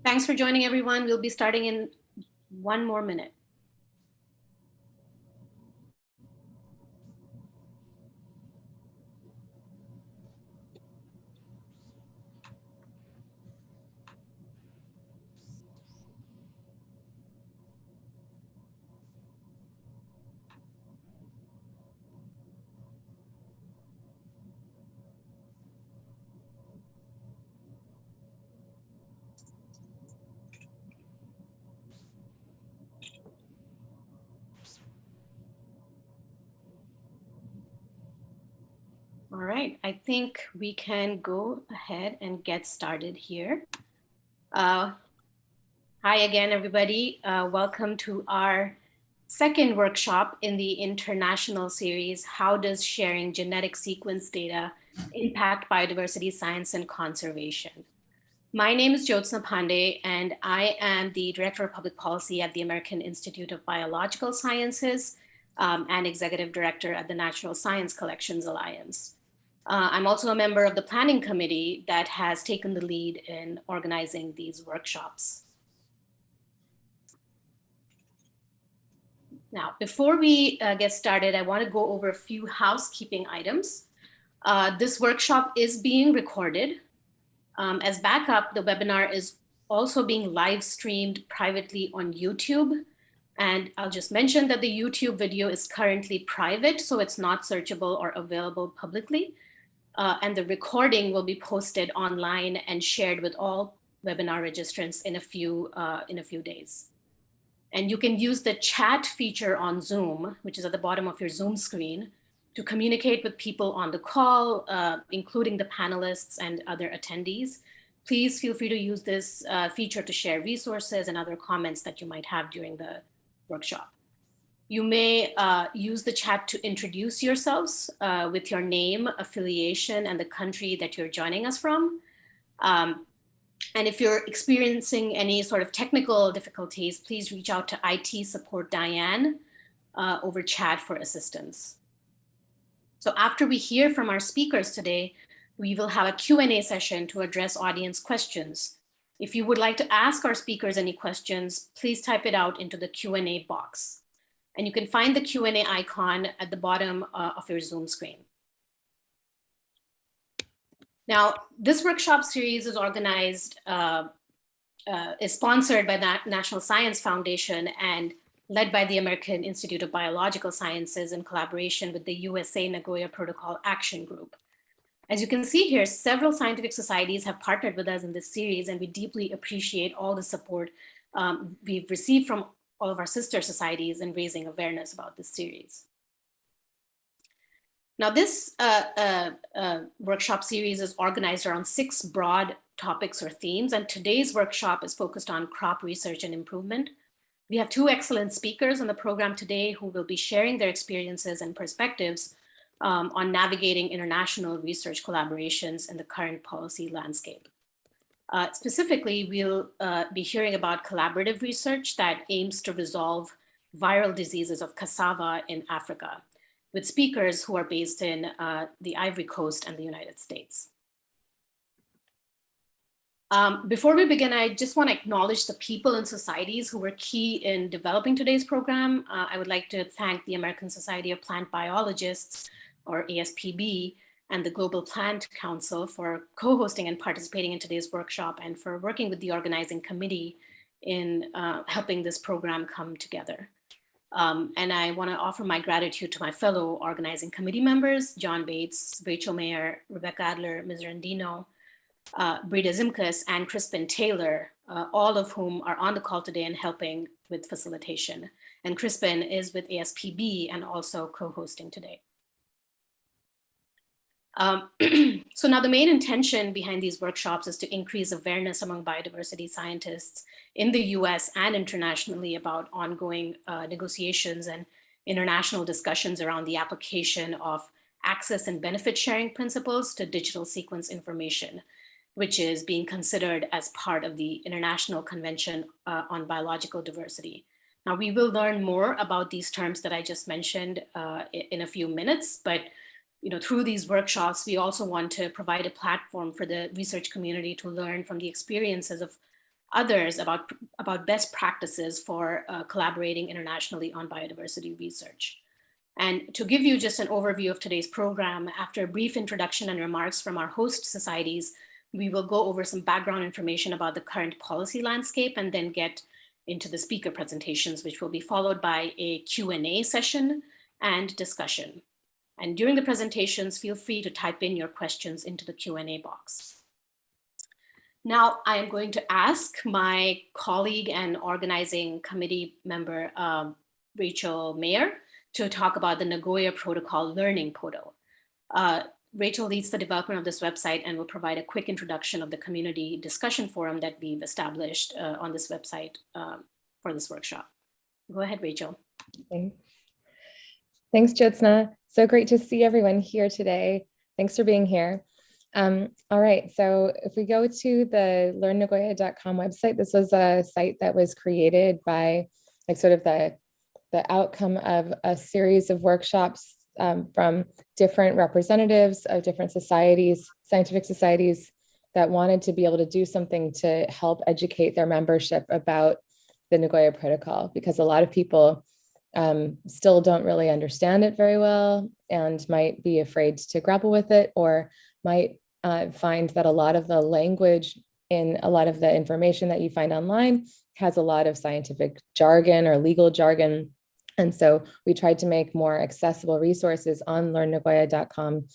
Thanks for joining, everyone. We'll be starting in 1 more minute. All right, I think we can go ahead and get started here. Hi again, everybody. Welcome to our second workshop in the international series, How Does Sharing Genetic Sequence Data Impact Biodiversity Science and Conservation? My name is Jyotsna Pandey, and I am the Director of Public Policy at the American Institute of Biological Sciences and Executive Director at the Natural Science Collections Alliance. I'm also a member of the planning committee that has taken the lead in organizing these workshops. Now, before we get started, I want to go over a few housekeeping items. This workshop is being recorded. As backup, the webinar is also being live streamed privately on YouTube. And I'll just mention that the YouTube video is currently private, so it's not searchable or available publicly. And the recording will be posted online and shared with all webinar registrants in a few days. And you can use the chat feature on Zoom, which is at the bottom of your Zoom screen, to communicate with people on the call, including the panelists and other attendees. Please feel free to use this feature to share resources and other comments that you might have during the workshop. You may use the chat to introduce yourselves with your name, affiliation, and the country that you're joining us from. And if you're experiencing any sort of technical difficulties, please reach out to IT support Diane over chat for assistance. So after we hear from our speakers today, we will have a Q&A session to address audience questions. If you would like to ask our speakers any questions, please type it out into the Q&A box. And you can find the Q&A icon at the bottom of your Zoom screen. Now, this workshop series is organized, is sponsored by the National Science Foundation and led by the American Institute of Biological Sciences in collaboration with the USA Nagoya Protocol Action Group. As you can see here, several scientific societies have partnered with us in this series, and we deeply appreciate all the support we've received from all of our sister societies in raising awareness about this series. Now, this workshop series is organized around 6 broad topics or themes, and today's workshop is focused on crop research and improvement. We have 2 excellent speakers on the program today who will be sharing their experiences and perspectives on navigating international research collaborations in the current policy landscape. Specifically, we'll be hearing about collaborative research that aims to resolve viral diseases of cassava in Africa, with speakers who are based in the Ivory Coast and the United States. Before we begin, I just want to acknowledge the people and societies who were key in developing today's program. I would like to thank the American Society of Plant Biologists, or ASPB, and the Global Plant Council for co-hosting and participating in today's workshop, and for working with the organizing committee in helping this program come together. And I want to offer my gratitude to my fellow organizing committee members, John Bates, Rachel Mayer, Rebecca Adler, Ms. Randino, Breda Zimkus, and Crispin Taylor, all of whom are on the call today and helping with facilitation. And Crispin is with ASPB and also co-hosting today. So now the main intention behind these workshops is to increase awareness among biodiversity scientists in the US and internationally about ongoing negotiations and international discussions around the application of access and benefit sharing principles to digital sequence information, which is being considered as part of the International Convention on Biological Diversity. Now, we will learn more about these terms that I just mentioned in a few minutes, but through these workshops, we also want to provide a platform for the research community to learn from the experiences of others about best practices for collaborating internationally on biodiversity research. And to give you just an overview of today's program, after a brief introduction and remarks from our host societies, we will go over some background information about the current policy landscape and then get into the speaker presentations, which will be followed by a Q&A session and discussion. And during the presentations, feel free to type in your questions into the Q&A box. Now, I am going to ask my colleague and organizing committee member, Rachel Mayer, to talk about the Nagoya Protocol Learning Portal. Rachel leads the development of this website and will provide a quick introduction of the community discussion forum that we've established on this website for this workshop. Go ahead, Rachel. Thanks, Jyotsna. So great to see everyone here today. Thanks for being here. All right, so if we go to the learnnagoya.com website, this was a site that was created by like sort of the outcome of a series of workshops from different representatives of different societies, scientific societies that wanted to be able to do something to help educate their membership about the Nagoya Protocol, because a lot of people still don't really understand it very well and might be afraid to grapple with it, or might find that a lot of the language in a lot of the information that you find online has a lot of scientific jargon or legal jargon. And so we tried to make more accessible resources on learnnagoya.com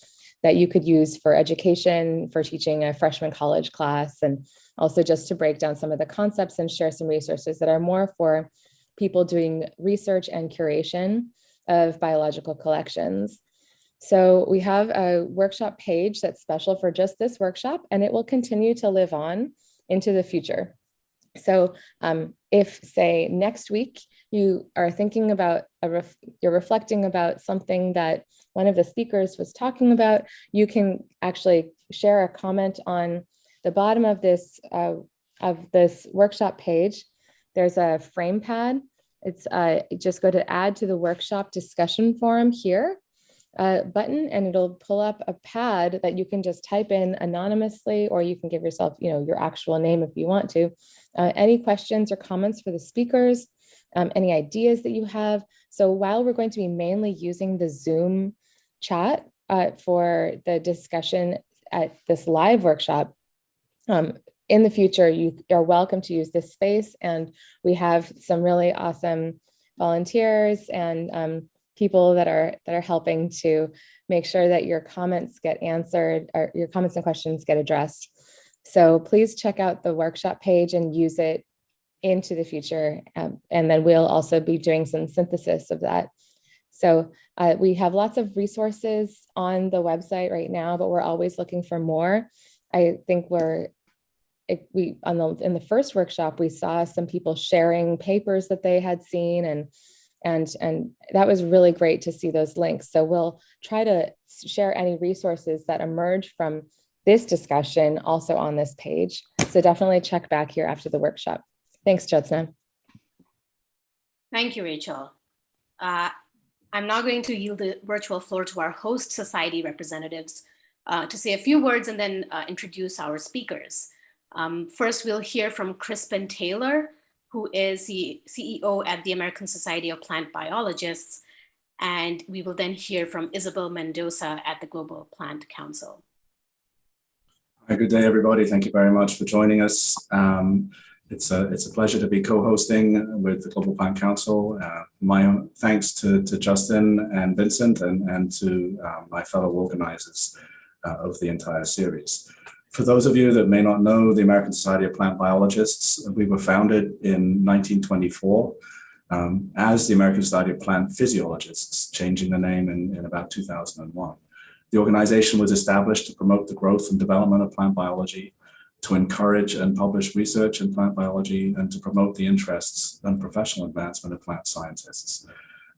that you could use for education, for teaching a freshman college class, and also just to break down some of the concepts and share some resources that are more for people doing research and curation of biological collections. So we have a workshop page that's special for just this workshop, and it will continue to live on into the future. So if, say, next week you are thinking about, you're reflecting about something that one of the speakers was talking about, you can actually share a comment on the bottom of this workshop page. There's a frame pad. It's just go to add to the workshop discussion forum here button, and it'll pull up a pad that you can just type in anonymously, or you can give yourself, your actual name if you want to. Any questions or comments for the speakers, any ideas that you have. So while we're going to be mainly using the Zoom chat for the discussion at this live workshop, in the future, you are welcome to use this space, and we have some really awesome volunteers and people that are helping to make sure that your comments get answered, or your comments and questions get addressed. So please check out the workshop page and use it into the future. And then we'll also be doing some synthesis of that. So we have lots of resources on the website right now, but we're always looking for more. I think in the first workshop, we saw some people sharing papers that they had seen, and that was really great to see those links. So we'll try to share any resources that emerge from this discussion also on this page. So definitely check back here after the workshop. Thanks, Jyotsna. Thank you, Rachel. I'm now going to yield the virtual floor to our host society representatives to say a few words and then introduce our speakers. First, we'll hear from Crispin Taylor, who is the CEO at the American Society of Plant Biologists. And we will then hear from Isabel Mendoza at the Global Plant Council. Hi, good day, everybody. Thank you very much for joining us. It's a pleasure to be co-hosting with the Global Plant Council. My thanks to Justin and Vincent and to my fellow organizers of the entire series. For those of you that may not know, the American Society of Plant Biologists, we were founded in 1924 as the American Society of Plant Physiologists, changing the name in about 2001. The organization was established to promote the growth and development of plant biology, to encourage and publish research in plant biology, and to promote the interests and professional advancement of plant scientists.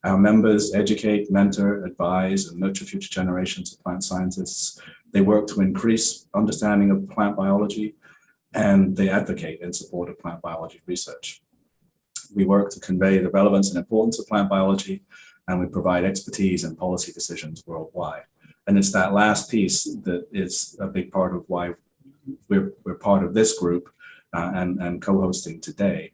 Our members educate, mentor, advise, and nurture future generations of plant scientists. They work to increase understanding of plant biology, and they advocate in support of plant biology research. We work to convey the relevance and importance of plant biology, and we provide expertise in policy decisions worldwide. And it's that last piece that is a big part of why we're part of this group, and co-hosting today.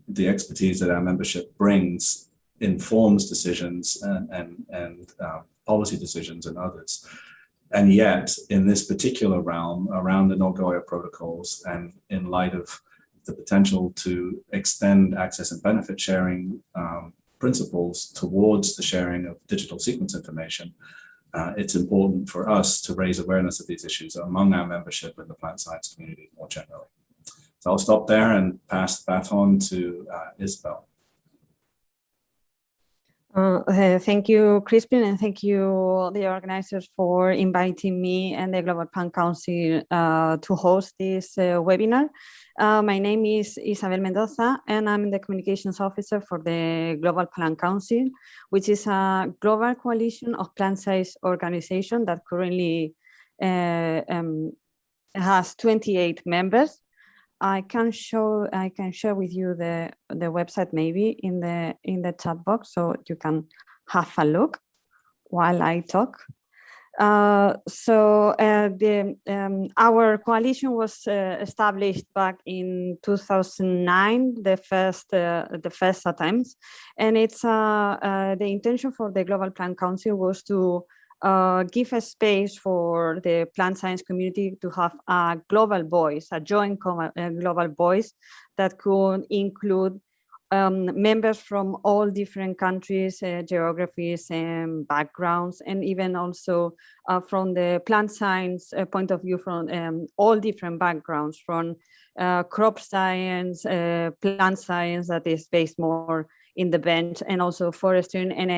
The expertise that our membership brings informs decisions and policy decisions and others. And yet, in this particular realm, around the Nagoya protocols, and in light of the potential to extend access and benefit sharing principles towards the sharing of digital sequence information, it's important for us to raise awareness of these issues among our membership and the plant science community more generally. So I'll stop there and pass the baton to Isabel. Thank you, Crispin, and thank you, the organizers, for inviting me and the Global Plant Council to host this webinar. My name is Isabel Mendoza, and I'm the Communications Officer for the Global Plant Council, which is a global coalition of plant science organizations that currently has 28 members. I can share with you the website maybe in the chat box, so you can have a look while I talk. Our coalition was established back in 2009, the first attempts, and it's the intention for the Global Plant Council was to give a space for the plant science community to have a global voice, a joint global voice that could include members from all different countries, geographies, and backgrounds, and even also from the plant science point of view, from all different backgrounds, from crop science, plant science that is based more in the bench, and also forestry, and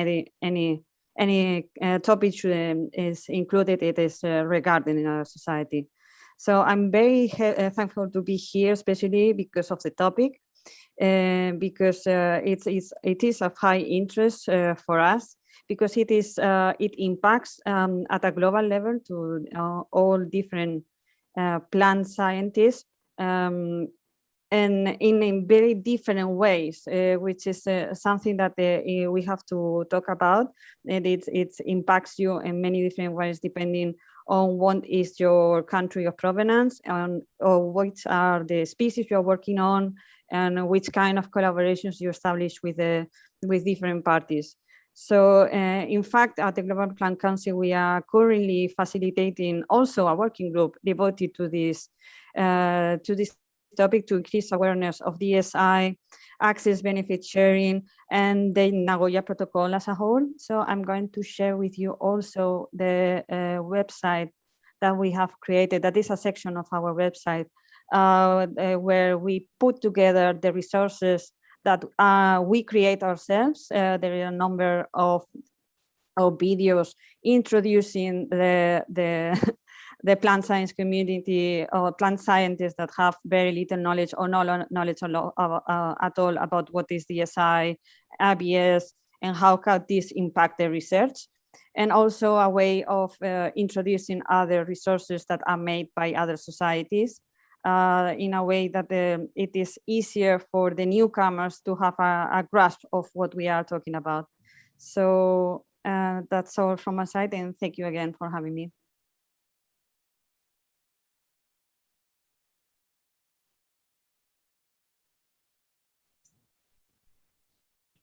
any topic is included, it is regarding in our society. So I'm very thankful to be here, especially because of the topic, because it is of high interest for us, because it impacts at a global level to all different plant scientists, and in very different ways, which is something that we have to talk about. And it impacts you in many different ways, depending on what is your country of provenance, or which are the species you're working on, and which kind of collaborations you establish with different parties. So in fact, at the Global Plant Council, we are currently facilitating also a working group devoted to this topic, to increase awareness of DSI, access, benefit sharing, and the Nagoya Protocol as a whole. So I'm going to share with you also the website that we have created. That is a section of our website where we put together the resources that we create ourselves. There are a number of videos introducing the plant science community, or plant scientists that have very little knowledge or no knowledge at all about what is DSI, ABS, and how can this impact the research. And also a way of introducing other resources that are made by other societies in a way that it is easier for the newcomers to have a grasp of what we are talking about. So that's all from my side, and thank you again for having me.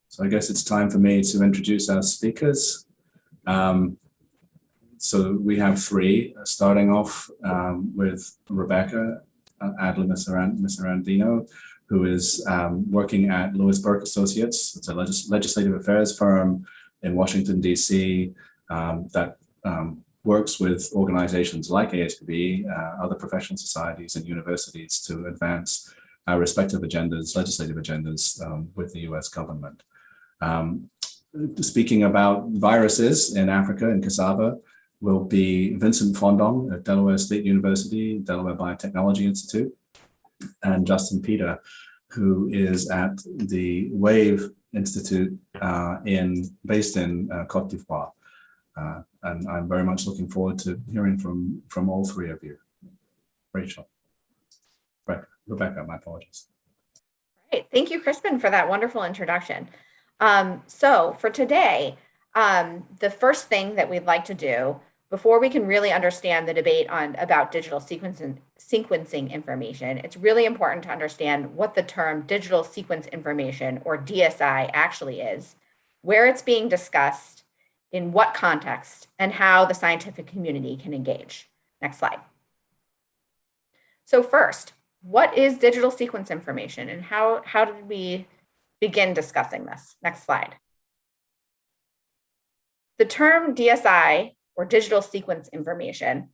So I guess it's time for me to introduce our speakers. So we have three, starting off with Rebecca Adler-Miserandino, who is working at Lewis Burke Associates. It's a legislative affairs firm in Washington, D.C. That works with organizations like ASPB, other professional societies, and universities to advance our respective agendas, legislative agendas with the US government. Speaking about viruses in Africa, in Cassava, will be Vincent Fondong at Delaware State University, Delaware Biotechnology Institute, and Justin Pita, who is at the Wave Institute based in Côte d'Ivoire. And I'm very much looking forward to hearing from all three of you. Rachel. Rebecca, my apologies. Great. Thank you, Crispin, for that wonderful introduction. So for today, the first thing that we'd like to do before we can really understand the debate about digital sequencing information, it's really important to understand what the term digital sequence information, or DSI, actually is, where it's being discussed, in what context, and how the scientific community can engage. Next slide. So first, what is digital sequence information, and how did we begin discussing this? Next slide. The term DSI, or digital sequence information,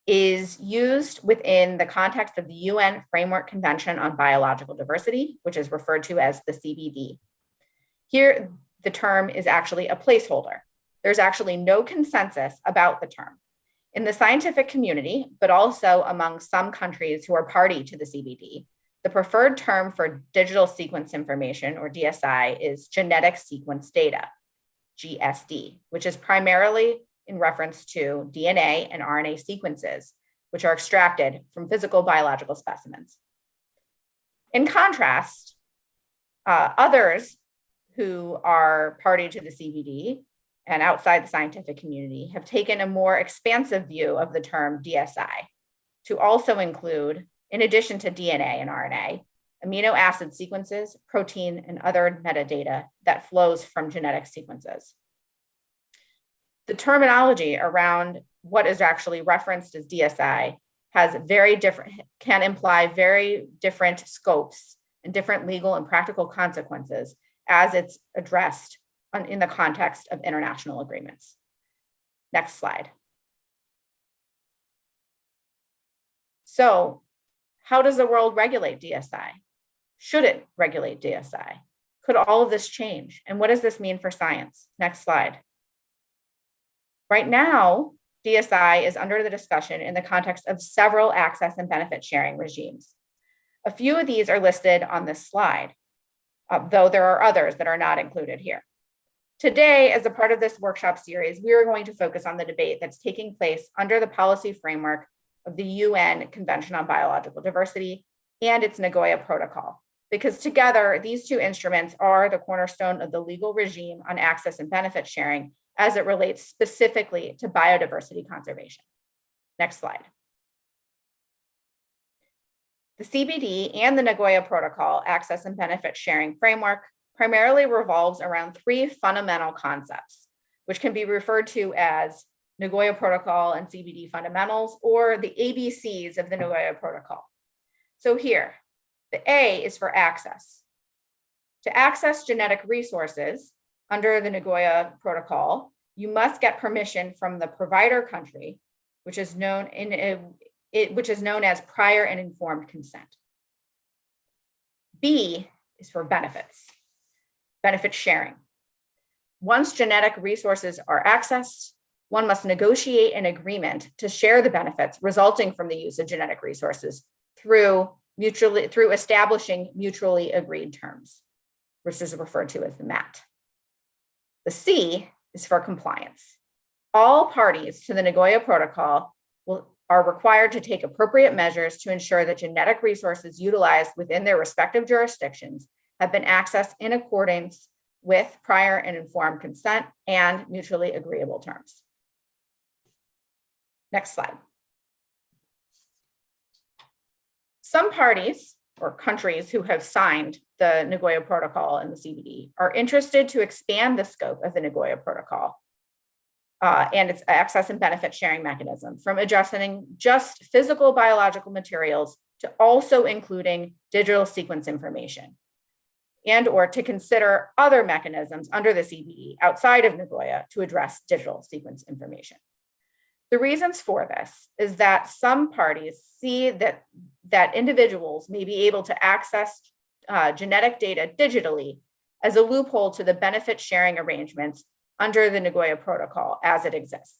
is used within the context of the UN Framework Convention on Biological Diversity, which is referred to as the CBD. Here, the term is actually a placeholder. There's actually no consensus about the term in the scientific community, but also among some countries who are party to the CBD. The preferred term for digital sequence information, or DSI, is genetic sequence data, GSD, which is primarily in reference to DNA and RNA sequences, which are extracted from physical biological specimens. In contrast, others who are party to the CBD and outside the scientific community have taken a more expansive view of the term DSI to also include, in addition to DNA and RNA, amino acid sequences, protein, and other metadata that flows from genetic sequences. The terminology around what is actually referenced as DSI can imply very different scopes and different legal and practical consequences as it's addressed in the context of international agreements. Next slide. So, how does the world regulate DSI? Should it regulate DSI? Could all of this change? And what does this mean for science? Next slide. Right now, DSI is under the discussion in the context of several access and benefit sharing regimes. A few of these are listed on this slide, though there are others that are not included here. Today, as a part of this workshop series, we are going to focus on the debate that's taking place under the policy framework of the UN Convention on Biological Diversity and its Nagoya Protocol, because together, these two instruments are the cornerstone of the legal regime on access and benefit sharing as it relates specifically to biodiversity conservation. Next slide. The CBD and the Nagoya Protocol access and benefit sharing framework primarily revolves around three fundamental concepts, which can be referred to as Nagoya Protocol and CBD fundamentals, or the ABCs of the Nagoya Protocol. So here, the A is for access. To access genetic resources under the Nagoya Protocol, you must get permission from the provider country, which is known as prior and informed consent. B is for benefits, benefit sharing. Once genetic resources are accessed, one must negotiate an agreement to share the benefits resulting from the use of genetic resources through establishing mutually agreed terms, which is referred to as the MAT. The C is for compliance. All parties to the Nagoya Protocol are required to take appropriate measures to ensure that genetic resources utilized within their respective jurisdictions have been accessed in accordance with prior and informed consent and mutually agreeable terms. Next slide. Some parties or countries who have signed the Nagoya Protocol and the CBD are interested to expand the scope of the Nagoya Protocol and its access and benefit sharing mechanism from addressing just physical biological materials to also including digital sequence information, and or to consider other mechanisms under the CBD outside of Nagoya to address digital sequence information. The reasons for this is that some parties see that individuals may be able to access genetic data digitally as a loophole to the benefit sharing arrangements under the Nagoya Protocol as it exists.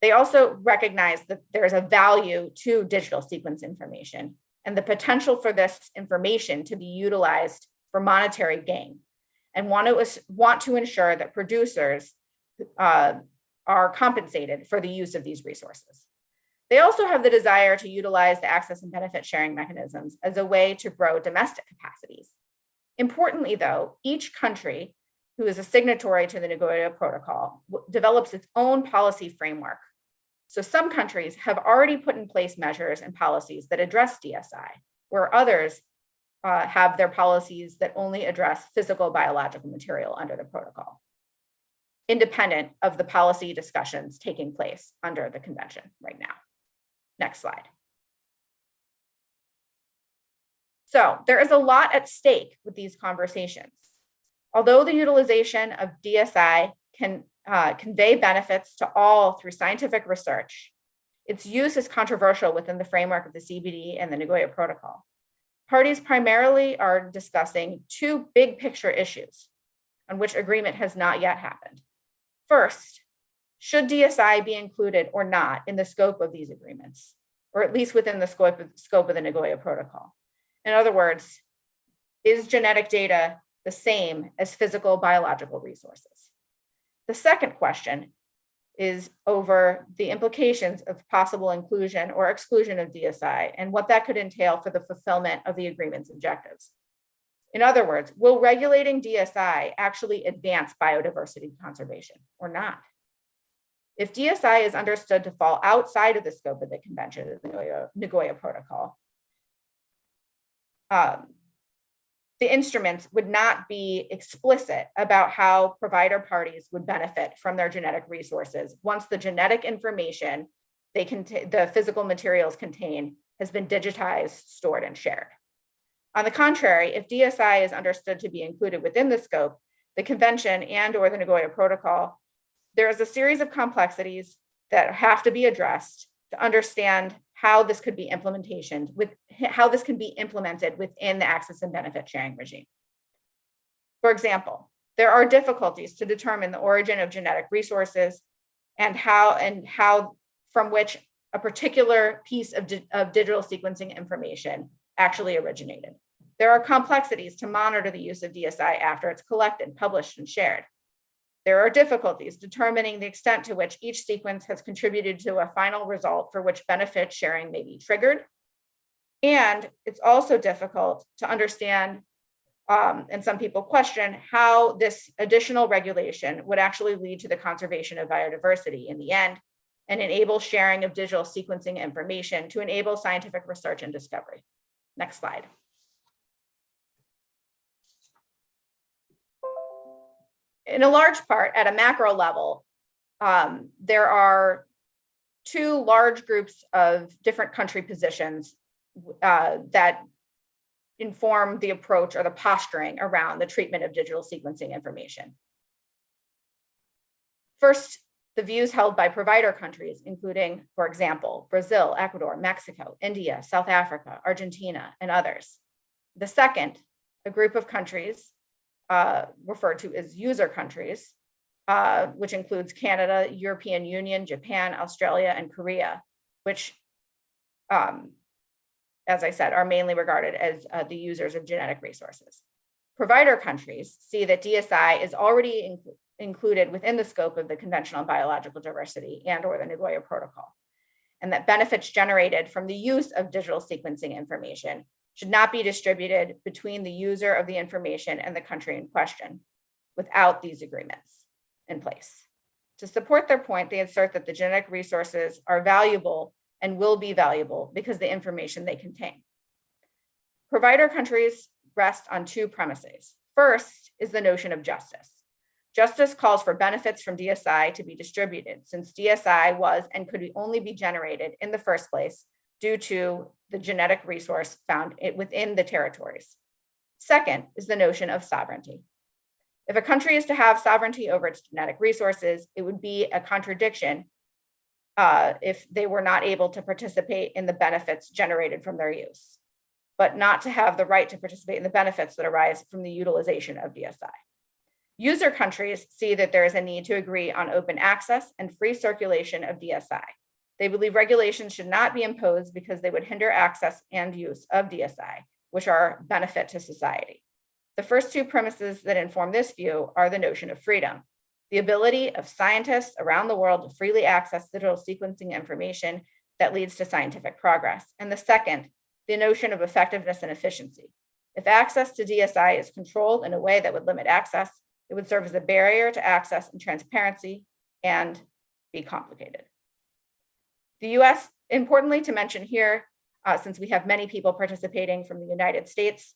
They also recognize that there's a value to digital sequence information and the potential for this information to be utilized for monetary gain, and want to ensure that producers are compensated for the use of these resources. They also have the desire to utilize the access and benefit sharing mechanisms as a way to grow domestic capacities. Importantly, though, each country who is a signatory to the Nagoya Protocol, develops its own policy framework. So some countries have already put in place measures and policies that address DSI, where others have their policies that only address physical biological material under the protocol, independent of the policy discussions taking place under the convention right now. Next slide. So there is a lot at stake with these conversations. Although the utilization of DSI can convey benefits to all through scientific research, its use is controversial within the framework of the CBD and the Nagoya Protocol. Parties primarily are discussing two big picture issues on which agreement has not yet happened. First, should DSI be included or not in the scope of these agreements, or at least within the scope of the Nagoya Protocol? In other words, is genetic data the same as physical biological resources? The second question is over the implications of possible inclusion or exclusion of DSI and what that could entail for the fulfillment of the agreement's objectives. In other words, will regulating DSI actually advance biodiversity conservation or not? If DSI is understood to fall outside of the scope of the convention, the Nagoya Protocol, the instruments would not be explicit about how provider parties would benefit from their genetic resources once the genetic information the physical materials contain has been digitized, stored, and shared. On the contrary, if DSI is understood to be included within the scope, the convention and/or the Nagoya Protocol, there is a series of complexities that have to be addressed to understand how this could be implemented within the access and benefit sharing regime. For example, there are difficulties to determine the origin of genetic resources and how from which a particular piece of digital sequencing information actually originated. There are complexities to monitor the use of DSI after it's collected, published, and shared. There are difficulties determining the extent to which each sequence has contributed to a final result for which benefit sharing may be triggered. And it's also difficult to understand, and some people question, how this additional regulation would actually lead to the conservation of biodiversity in the end and enable sharing of digital sequencing information to enable scientific research and discovery. Next slide. In a large part, at a macro level, there are two large groups of different country positions that inform the approach or the posturing around the treatment of digital sequencing information. First, the views held by provider countries, including, for example, Brazil, Ecuador, Mexico, India, South Africa, Argentina, and others. The second, a group of countries referred to as user countries, which includes Canada, European Union, Japan, Australia, and Korea, which, as I said, are mainly regarded as the users of genetic resources. Provider countries see that DSI is already included within the scope of the Convention on Biological Diversity and/or the Nagoya Protocol, and that benefits generated from the use of digital sequencing information should not be distributed between the user of the information and the country in question without these agreements in place. To support their point, they assert that the genetic resources are valuable and will be valuable because of the information they contain. Provider countries rest on two premises. First is the notion of justice. Justice calls for benefits from DSI to be distributed, since DSI was and could only be generated in the first place due to the genetic resource found within the territories. Second is the notion of sovereignty. If a country is to have sovereignty over its genetic resources, it would be a contradiction if they were not able to participate in the benefits generated from their use, but not to have the right to participate in the benefits that arise from the utilization of DSI. User countries see that there is a need to agree on open access and free circulation of DSI. They believe regulations should not be imposed because they would hinder access and use of DSI, which are a benefit to society. The first two premises that inform this view are the notion of freedom, the ability of scientists around the world to freely access digital sequencing information that leads to scientific progress. And the second, the notion of effectiveness and efficiency. If access to DSI is controlled in a way that would limit access, It would serve as a barrier to access and transparency and be complicated. The US, importantly to mention here, since we have many people participating from the United States,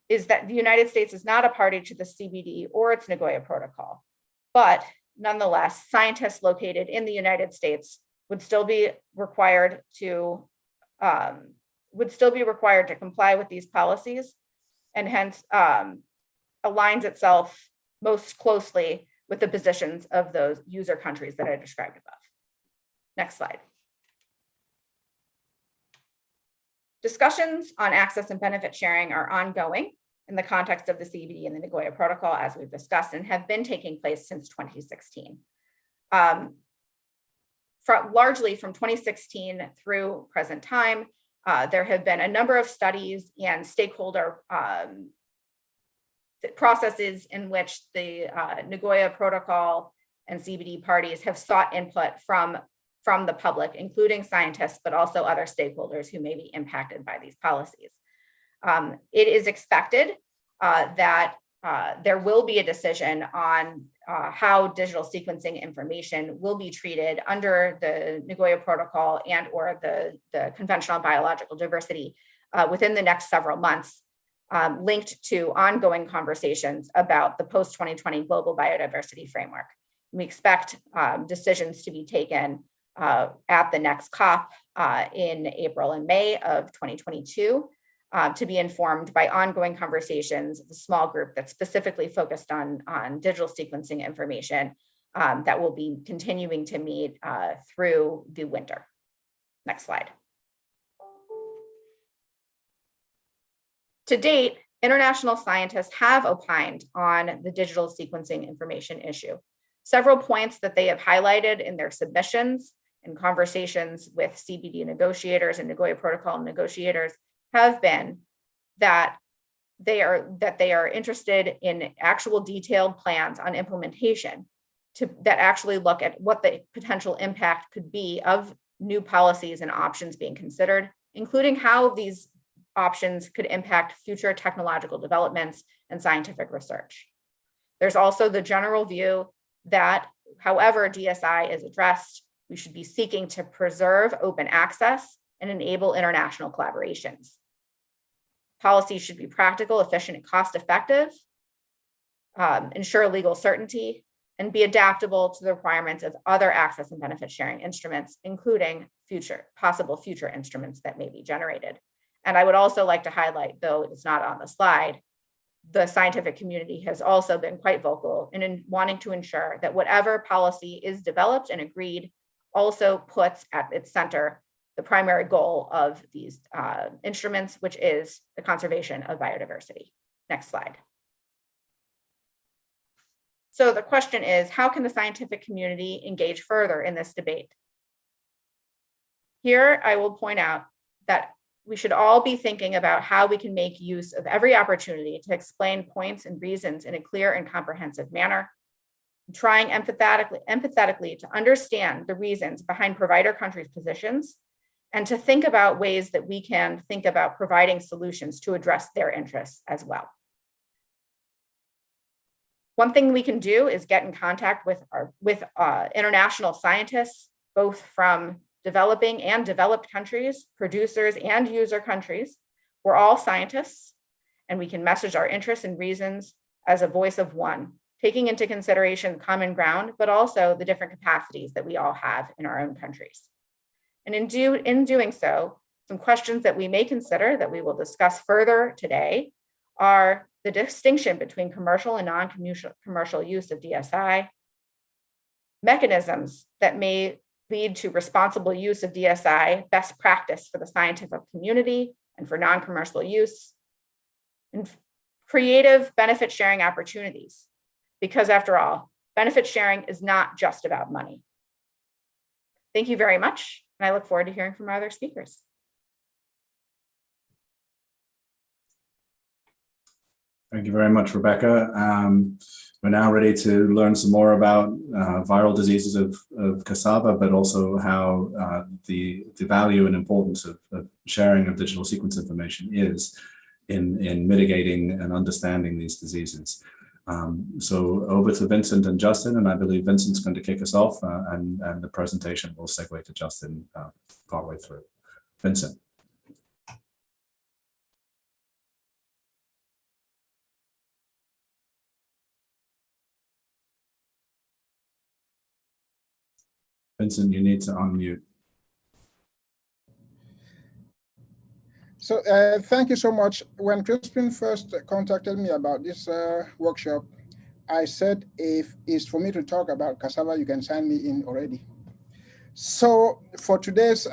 is that the United States is not a party to the CBD or its Nagoya Protocol, but nonetheless, scientists located in the United States would still be required to comply with these policies, and hence aligns itself most closely with the positions of those user countries that I described above. Next slide. Discussions on access and benefit sharing are ongoing in the context of the CBD and the Nagoya Protocol, as we've discussed, and have been taking place since 2016. Largely from 2016 through present time, there have been a number of studies and stakeholder processes in which the Nagoya Protocol and CBD parties have sought input from the public, including scientists, but also other stakeholders who may be impacted by these policies. It is expected that there will be a decision on how digital sequencing information will be treated under the Nagoya Protocol and or the Convention on Biological Diversity within the next several months, linked to ongoing conversations about the post-2020 Global Biodiversity Framework. We expect decisions to be taken at the next COP in April and May of 2022 to be informed by ongoing conversations with a small group that's specifically focused on digital sequencing information that will be continuing to meet through the winter. Next slide. To date, international scientists have opined on the digital sequencing information issue. Several points that they have highlighted in their submissions and conversations with CBD negotiators and Nagoya Protocol negotiators have been that they are interested in actual detailed plans on implementation that actually look at what the potential impact could be of new policies and options being considered, including how these options could impact future technological developments and scientific research. There's also the general view that however DSI is addressed, we should be seeking to preserve open access and enable international collaborations. Policies should be practical, efficient, and cost-effective, ensure legal certainty, and be adaptable to the requirements of other access and benefit sharing instruments, including possible future instruments that may be generated. And I would also like to highlight, though it's not on the slide, the scientific community has also been quite vocal in wanting to ensure that whatever policy is developed and agreed also puts at its center the primary goal of these instruments, which is the conservation of biodiversity. Next slide. So the question is, how can the scientific community engage further in this debate? Here, I will point out that we should all be thinking about how we can make use of every opportunity to explain points and reasons in a clear and comprehensive manner, trying empathetically to understand the reasons behind provider countries' positions, and to think about ways that we can think about providing solutions to address their interests as well. One thing we can do is get in contact with international scientists, both from developing and developed countries, producers and user countries. We're all scientists, and we can message our interests and reasons as a voice of one, taking into consideration common ground, but also the different capacities that we all have in our own countries. And in doing so, some questions that we may consider that we will discuss further today are the distinction between commercial and non-commercial use of DSI, mechanisms that may lead to responsible use of DSI, best practice for the scientific community and for non-commercial use, and creative benefit sharing opportunities. Because after all, benefit sharing is not just about money. Thank you very much, and I look forward to hearing from our other speakers. Thank you very much, Rebecca. We're now ready to learn some more about viral diseases of cassava, but also how the value and importance of sharing of digital sequence information is in mitigating and understanding these diseases. So over to Vincent and Justin, and I believe Vincent's going to kick us off, and the presentation will segue to Justin partway through. Vincent. Vincent, you need to unmute. So thank you so much. When Crispin first contacted me about this workshop, I said, if it's for me to talk about cassava, you can sign me in already. So for today's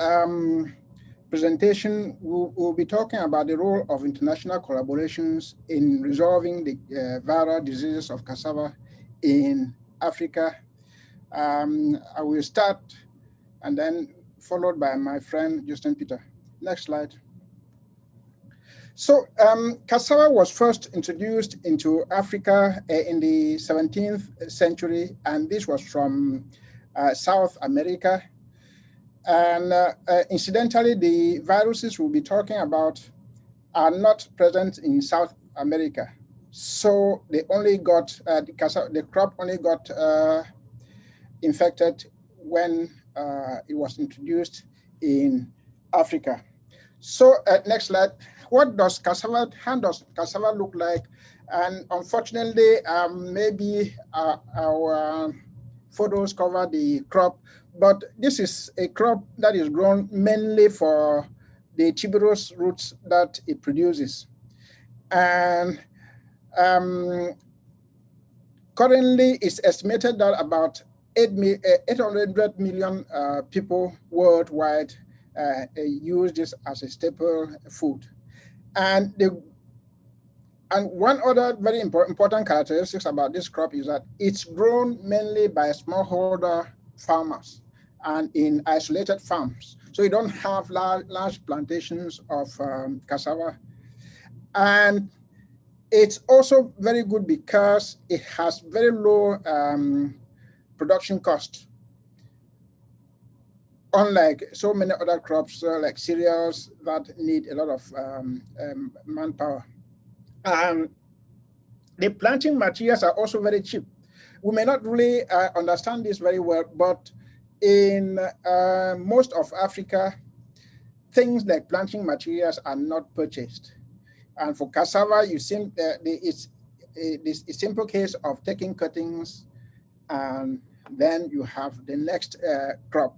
presentation, we'll be talking about the role of international collaborations in resolving the viral diseases of cassava in Africa. I will start and then followed by my friend, Justin Pita. Next slide. So cassava was first introduced into Africa in the 17th century, and this was from South America. And incidentally, the viruses we'll be talking about are not present in South America. So they only got, the crop only got infected when it was introduced in Africa. So next slide. What does cassava, how does cassava look like? And unfortunately, maybe our photos cover the crop, but this is a crop that is grown mainly for the tuberous roots that it produces. And currently, it's estimated that about 800 million people worldwide use this as a staple food. And one other very important characteristics about this crop is that it's grown mainly by smallholder farmers and in isolated farms. So you don't have large plantations of cassava. And it's also very good because it has very low production cost, unlike so many other crops like cereals that need a lot of manpower. The planting materials are also very cheap. We may not really understand this very well, but in most of Africa, things like planting materials are not purchased. And for cassava, you see it's a simple case of taking cuttings, and then you have the next crop.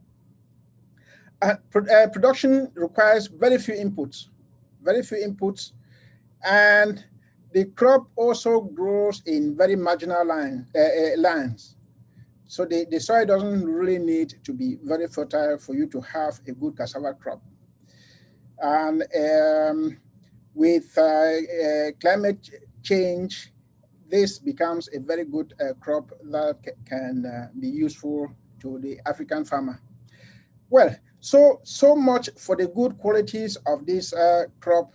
Production requires very few inputs, and the crop also grows in very marginal lands. So the soil doesn't really need to be very fertile for you to have a good cassava crop. And with climate change, this becomes a very good crop that can be useful to the African farmer. Well, so much for the good qualities of this crop.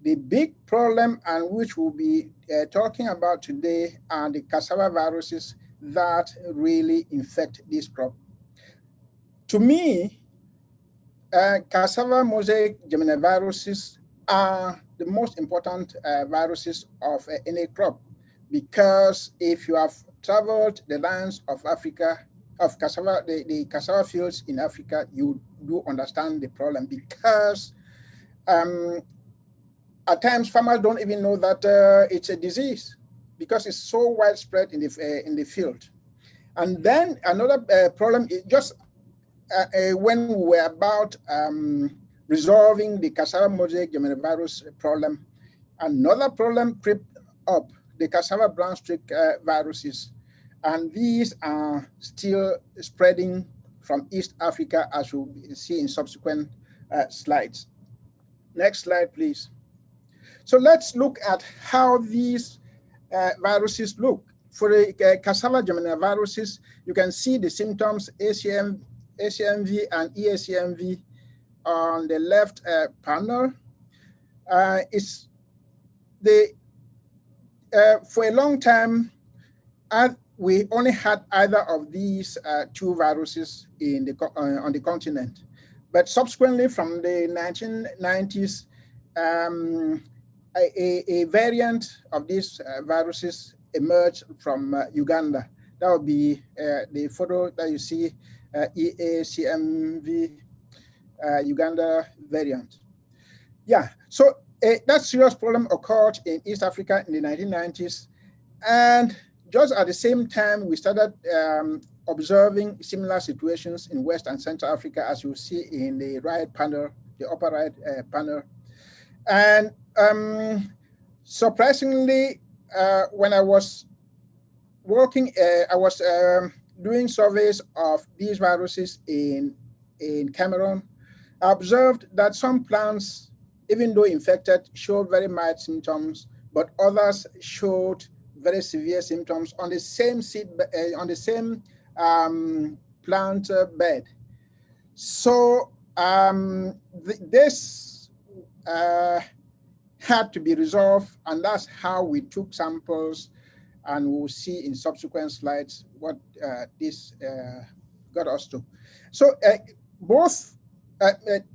The big problem, and which we'll be talking about today, are the cassava viruses that really infect this crop. To me, cassava mosaic germinal viruses are the most important viruses of any crop, because if you have traveled the lands of Africa, of cassava, the cassava fields in Africa, you do understand the problem, because at times farmers don't even know that it's a disease, because it's so widespread in the field. And then another problem is just when we were about resolving the cassava mosaic germinal virus problem, another problem crept up, the cassava brown streak viruses. And these are still spreading from East Africa, as we'll see in subsequent slides. Next slide, please. So let's look at how these viruses look. For the cassava germinal viruses, you can see the symptoms ACMV and EACMV on the left panel. For a long time, we only had either of these two viruses on the continent. But subsequently, from the 1990s, a variant of these viruses emerged from Uganda. That would be the photo that you see, EACMV Uganda variant. Yeah, so that serious problem occurred in East Africa in the 1990s. And just at the same time, we started observing similar situations in West and Central Africa, as you see in the right panel, the upper right panel. And surprisingly, when I was working, I was doing surveys of these viruses in Cameroon. I observed that some plants, even though infected, showed very mild symptoms, but others showed very severe symptoms on the same seed, on the same plant bed. So this had to be resolved, and that's how we took samples, and we'll see in subsequent slides what this got us to. So both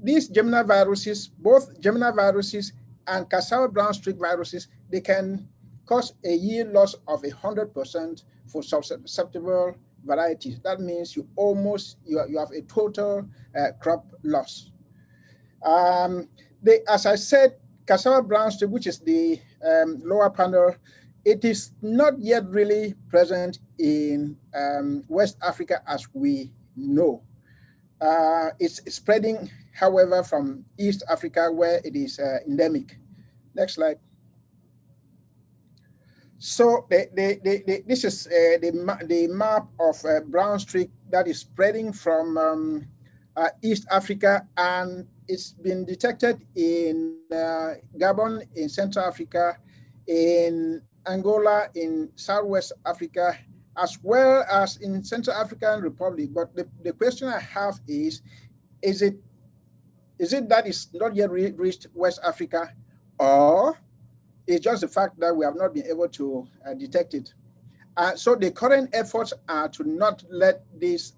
these Gemini viruses, both Gemini viruses and Cassava brown streak viruses, they can cause a yield loss of 100% for susceptible varieties. That means you have a total crop loss. As I said, Cassava brown streak, which is the lower panel, it is not yet really present in West Africa as we know. It's spreading, however, from East Africa where it is endemic. Next slide. So this is the map of brown streak that is spreading from East Africa, and it's been detected in Gabon, in Central Africa, in Angola, in Southwest Africa, as well as in Central African Republic. But the question I have is it that it's not yet reached West Africa, or it's just the fact that we have not been able to detect it? So the current efforts are to not let this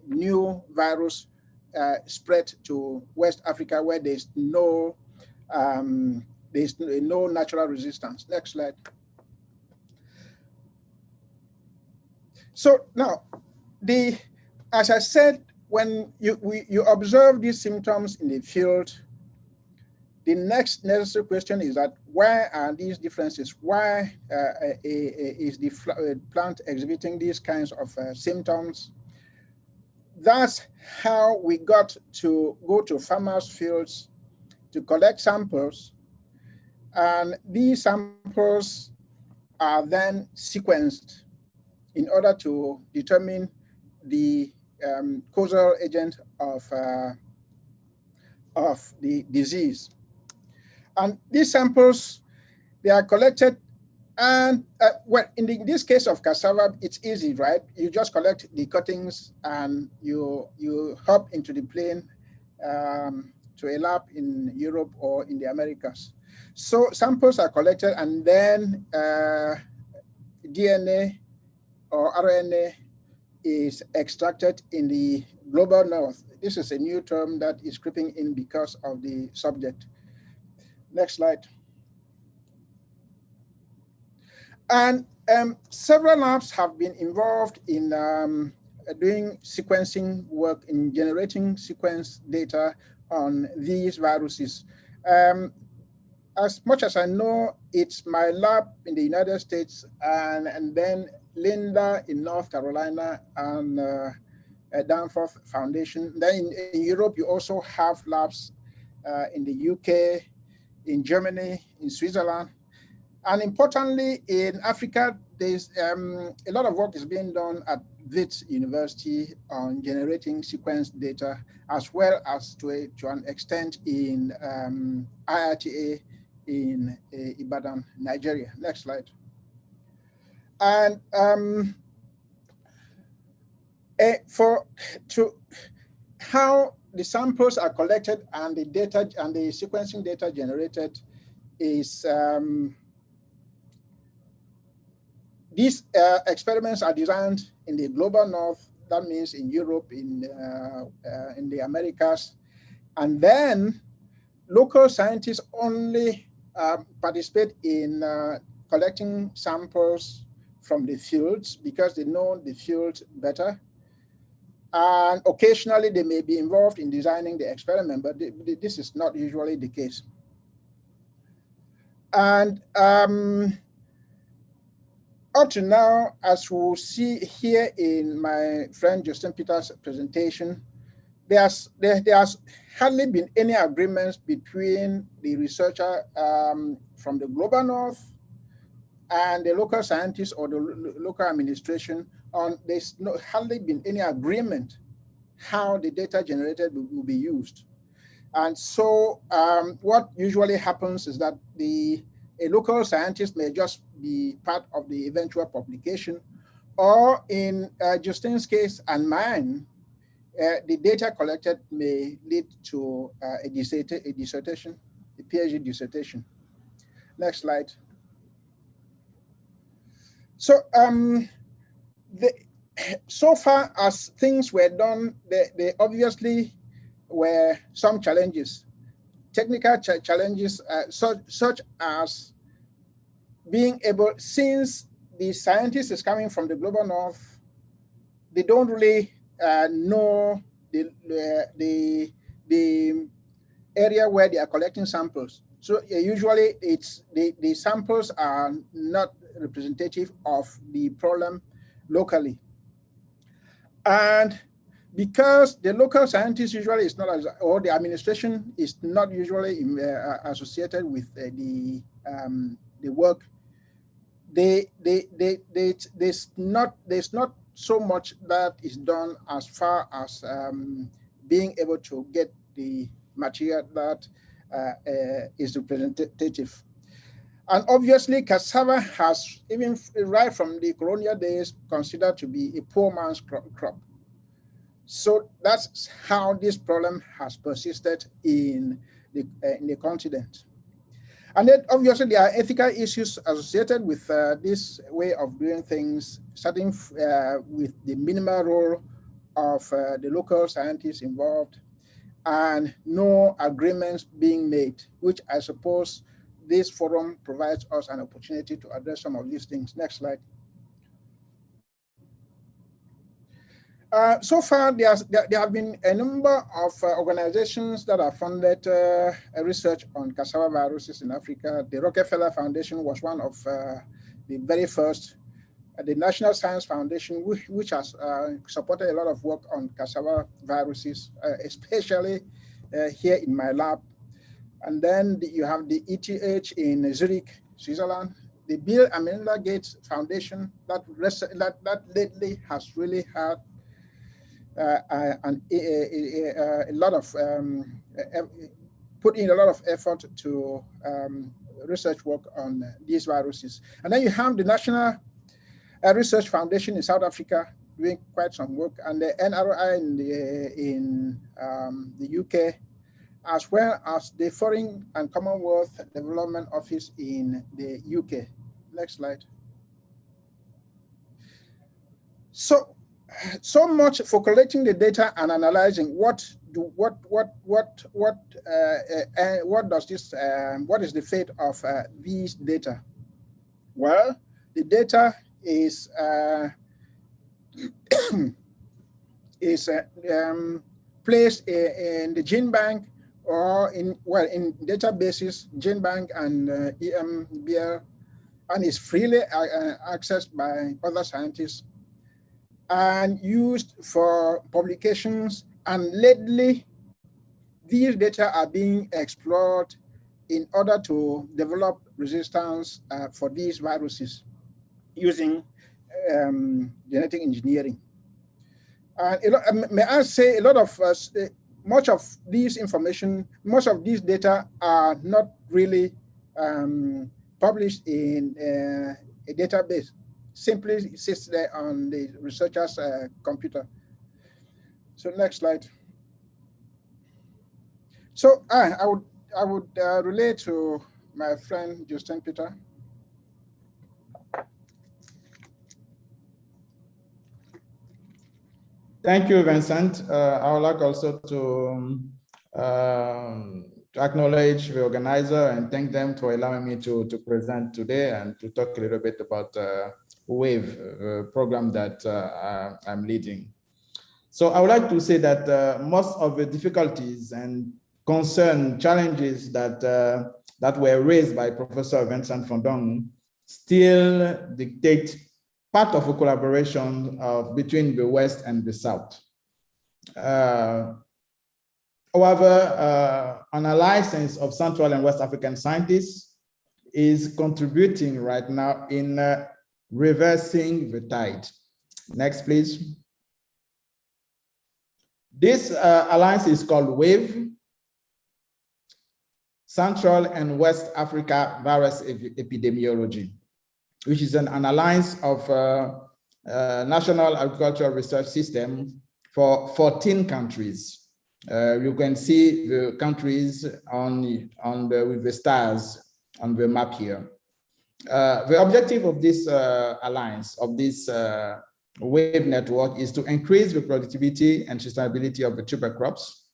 new virus spread to West Africa, where there's no natural resistance. Next slide. So now, as I said, when you observe these symptoms in the field, the next necessary question is that why are these differences? Why is the plant exhibiting these kinds of symptoms? That's how we got to go to farmers' fields to collect samples, and these samples are then sequenced in order to determine the causal agent of the disease. And these samples, they are collected, and well, in this case of cassava, it's easy, right? You just collect the cuttings and you hop into the plane to a lab in Europe or in the Americas. So samples are collected, and then DNA or RNA is extracted in the global north. This is a new term that is creeping in because of the subject. Next slide. And several labs have been involved in doing sequencing work, in generating sequence data on these viruses. As much as I know, it's my lab in the United States, and then Linda in North Carolina, and Danforth Foundation. Then in Europe, you also have labs in the UK, in Germany, in Switzerland. And importantly, in Africa, there's a lot of work is being done at Wits University on generating sequence data, as well as to an extent in IRTA in Ibadan, Nigeria. Next slide. And how the samples are collected and the data and the sequencing data generated is these experiments are designed in the global north. That means in Europe, in the Americas, and then local scientists only participate in collecting samples from the fields because they know the fields better. And occasionally they may be involved in designing the experiment, but this is not usually the case. And up to now, as we'll see here in my friend Justin Pita's presentation, there's hardly been any agreements between the researcher from the global north and the local scientists or the local administration on there's hardly been any agreement how the data generated will be used. And so what usually happens is that a local scientist may just be part of the eventual publication, or in Justin's case and mine, the data collected may lead to a dissertation, a PhD dissertation. Next slide. So so far as things were done, there obviously were some challenges, technical challenges, such as being able, since the scientist is coming from the global north, they don't really know the area where they are collecting samples. So usually it's the samples are not representative of the problem locally. And because the local scientist usually is not, or the administration is not usually associated with the work, there's not so much that is done as far as being able to get the material that is representative. And obviously, cassava has, even right from the colonial days, considered to be a poor man's crop. So that's how this problem has persisted in the continent. And then obviously there are ethical issues associated with this way of doing things, starting with the minimal role of the local scientists involved and no agreements being made, which I suppose this forum provides us an opportunity to address some of these things. Next slide. So far, there have been a number of organizations that have funded research on cassava viruses in Africa. The Rockefeller Foundation was one of the very first. The National Science Foundation, which has supported a lot of work on cassava viruses, especially here in my lab. And then you have the ETH in Zurich, Switzerland. The Bill and Melinda Gates Foundation that lately has really had a lot of put in a lot of effort to research work on these viruses. And then you have the National Research Foundation in South Africa doing quite some work, and the NRI in the UK, as well as the Foreign and Commonwealth Development Office in the UK. Next slide. So much for collecting the data and analyzing what is the fate of these data. Well, the data is placed in the gene bank or in databases, gene bank and EMBL, and is freely accessed by other scientists and used for publications. And lately, these data are being explored in order to develop resistance for these viruses using genetic engineering. And may I say, a lot of much of these information, most of these data are not really published in a database. Simply sits there on the researcher's computer. So next slide. So I would relate to my friend Justin Pita. Thank you, Vincent. I would like also to acknowledge the organizer and thank them for allowing me to present today and to talk a little bit about WAVE, program that I'm leading. So I would like to say that most of the difficulties and challenges that that were raised by Professor Vincent Fondong still dictate part of a collaboration between the West and the South. However, an alliance of Central and West African scientists is contributing right now in reversing the tide. Next, please. This alliance is called WAVE, Central and West Africa Virus Epidemiology, which is an alliance of National Agricultural Research System for 14 countries. You can see the countries with the stars on the map here. The objective of this alliance, of this WAVE network, is to increase the productivity and sustainability of the tuber crops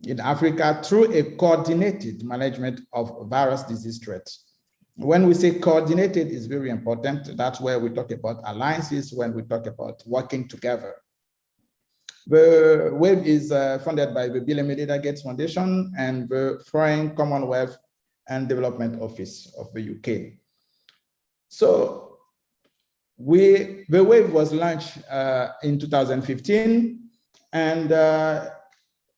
in Africa through a coordinated management of virus disease threats. When we say coordinated, is very important. That's where we talk about alliances, when we talk about working together. The WAVE is funded by the Bill and Melinda Gates Foundation and the Foreign Commonwealth and Development Office of the UK. So the WAVE was launched in 2015, and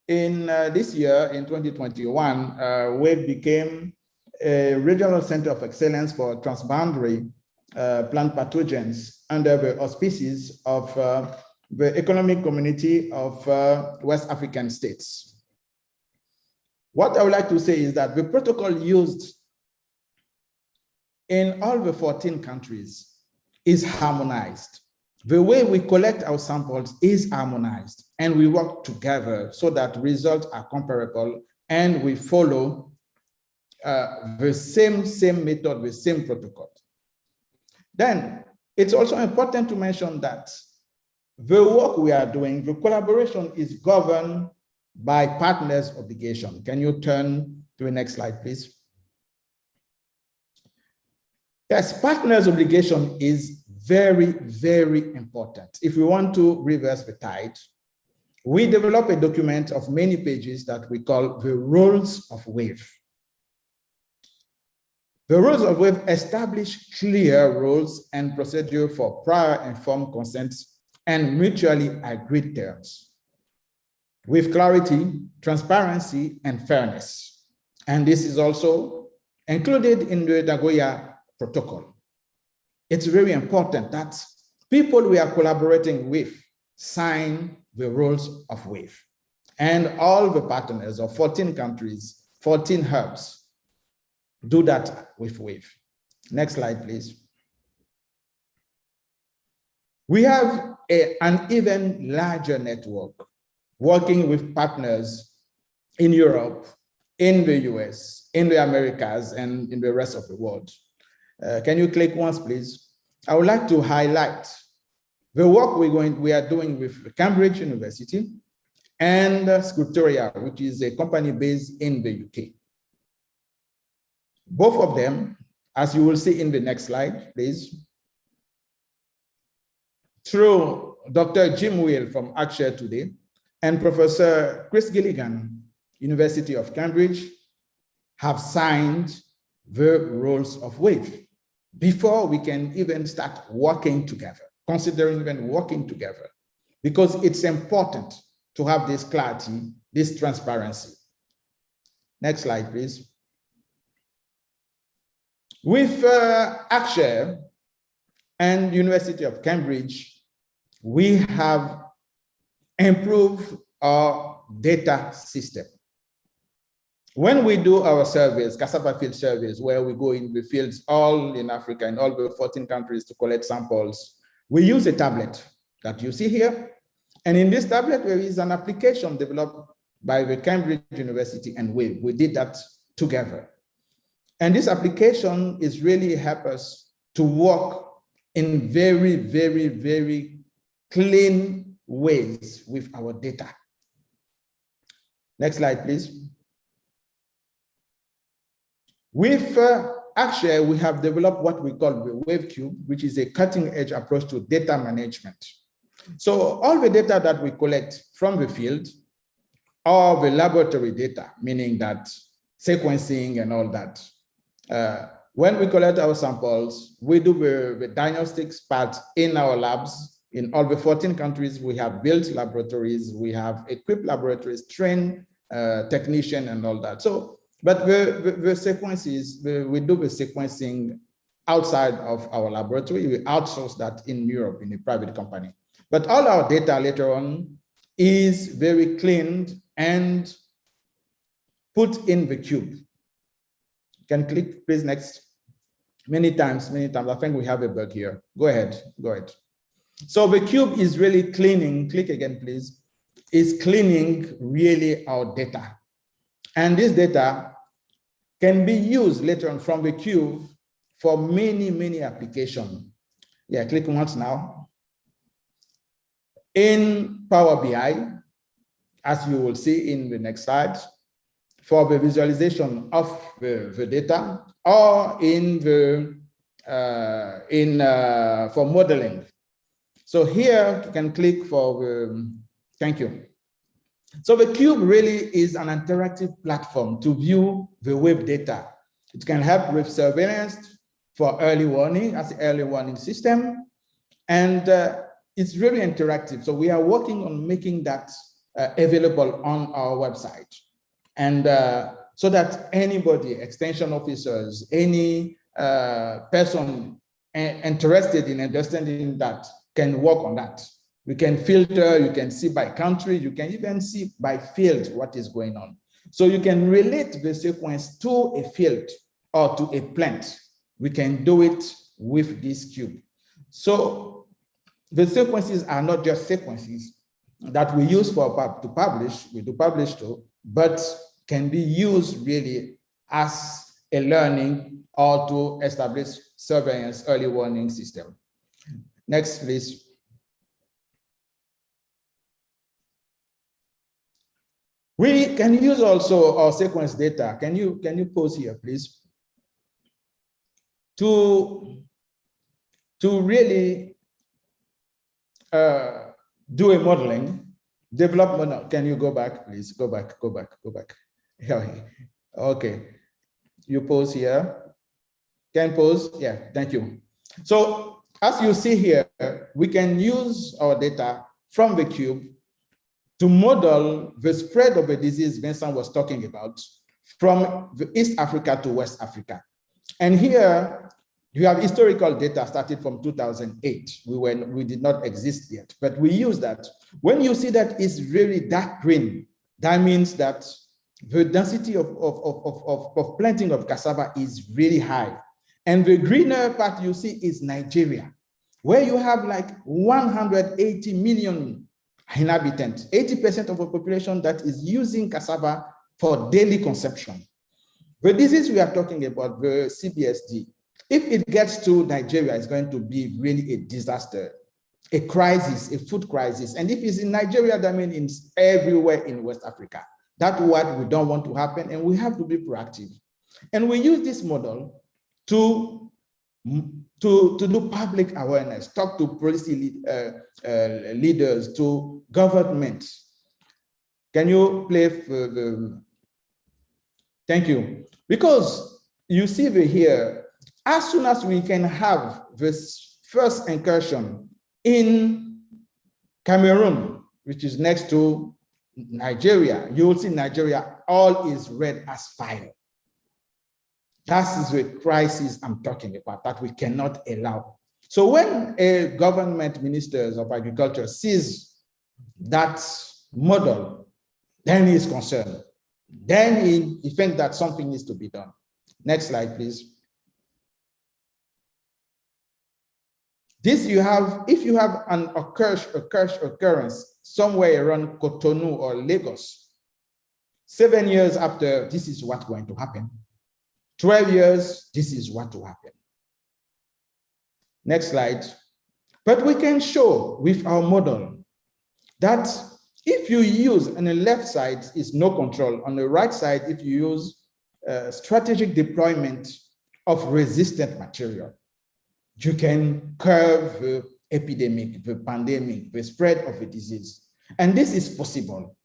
in this year, in 2021, WAVE became a regional center of excellence for transboundary plant pathogens under the auspices of the Economic Community of West African States. What I would like to say is that the protocol used in all the 14 countries is harmonized. The way we collect our samples is harmonized, and we work together so that results are comparable and we follow the same method, the same protocol. Then it's also important to mention that the work we are doing, the collaboration is governed by partners' obligation. Can you turn to the next slide, please? Yes, partners' obligation is very, very important. If we want to reverse the tide, we develop a document of many pages that we call the Rules of WAVE. The Rules of WAVE establish clear rules and procedure for prior informed consent and mutually agreed terms with clarity, transparency, and fairness. And this is also included in the Nagoya Protocol. It's very important that people we are collaborating with sign the Rules of WAVE. And all the partners of 14 countries, 14 hubs, do that with WAVE. Next slide, please. We have an even larger network working with partners in Europe, in the US, in the Americas, and in the rest of the world. Can you click once, please? I would like to highlight the work we are doing with Cambridge University and Scriptoria, which is a company based in the UK. Both of them, as you will see in the next slide, please, through Dr. Jim Will from Ackshare today and Professor Chris Gilligan, University of Cambridge, have signed the Rules of WAVE before we can even start working together, considering even working together, because it's important to have this clarity, this transparency. Next slide, please. With Ackshare and University of Cambridge, we have improved our data system. When we do our surveys, Cassava field surveys, where we go in the fields all in Africa, in all the 14 countries to collect samples, we use a tablet that you see here. And in this tablet, there is an application developed by the Cambridge University and WAVE. We did that together. And this application is really help us to work in very, very, very clean ways with our data. Next slide, please. With actually, we have developed what we call the Wavecube, which is a cutting-edge approach to data management. So all the data that we collect from the field, or the laboratory data, meaning that sequencing and all that. When we collect our samples, we do the diagnostics part in our labs. In all the 14 countries, we have built laboratories, we have equipped laboratories, trained technicians and all that. So, but the sequences, we do the sequencing outside of our laboratory. We outsource that in Europe in a private company. But all our data later on is very cleaned and put in the cube. You can click, please, next. Many times. I think we have a bug here. Go ahead. So the cube is really cleaning, click again, please, is cleaning really our data. And this data can be used later on from the cube for many applications. Yeah, click once now. In Power BI, as you will see in the next slide, for the visualization of the data, or in the for modeling. So here you can click for the, thank you. So the cube really is an interactive platform to view the web data. It can help with surveillance for early warning as an early warning system, and it's really interactive. So we are working on making that available on our website, and so that anybody, extension officers, any person interested in understanding that can work on that. We can filter, you can see by country, you can even see by field what is going on. So you can relate the sequence to a field or to a plant. We can do it with this cube. So the sequences are not just sequences that we use for to publish, we do publish too, but can be used really as a learning or to establish surveillance early warning system. Next, please. We can use also our sequence data. Can you pause here, please? To really do a modeling, develop model. Can you go back, please? Go back. Okay, you pause here. Can pause? Yeah, thank you. So as you see here, we can use our data from the cube to model the spread of the disease Vincent was talking about from the East Africa to West Africa. And here you have historical data started from 2008. We did not exist yet, but we use that. When you see that it's really dark green, that means that the density of planting of cassava is really high. And the greener part you see is Nigeria, where you have like 180 million inhabitants, 80% of the population that is using cassava for daily consumption. The disease we are talking about, the CBSD, if it gets to Nigeria, it's going to be really a disaster, a crisis, a food crisis. And if it's in Nigeria, that means it's everywhere in West Africa. That's what we don't want to happen, and we have to be proactive. And we use this model to do public awareness, talk to policy leaders, to government. Can you play for the, thank you. Because you see here, as soon as we can have this first incursion in Cameroon, which is next to Nigeria, you will see Nigeria, all is red as fire. That is the crisis I'm talking about, that we cannot allow. So when a government minister of agriculture sees that model, then he is concerned. Then he thinks that something needs to be done. Next slide, please. This you have, if you have an occurrence somewhere around Cotonou or Lagos, 7 years after, this is what's going to happen. 12 years, this is what will happen. Next slide. But we can show with our model that if you use on the left side is no control, on the right side, if you use strategic deployment of resistant material. You can curb the epidemic, the pandemic, the spread of a disease. And this is possible.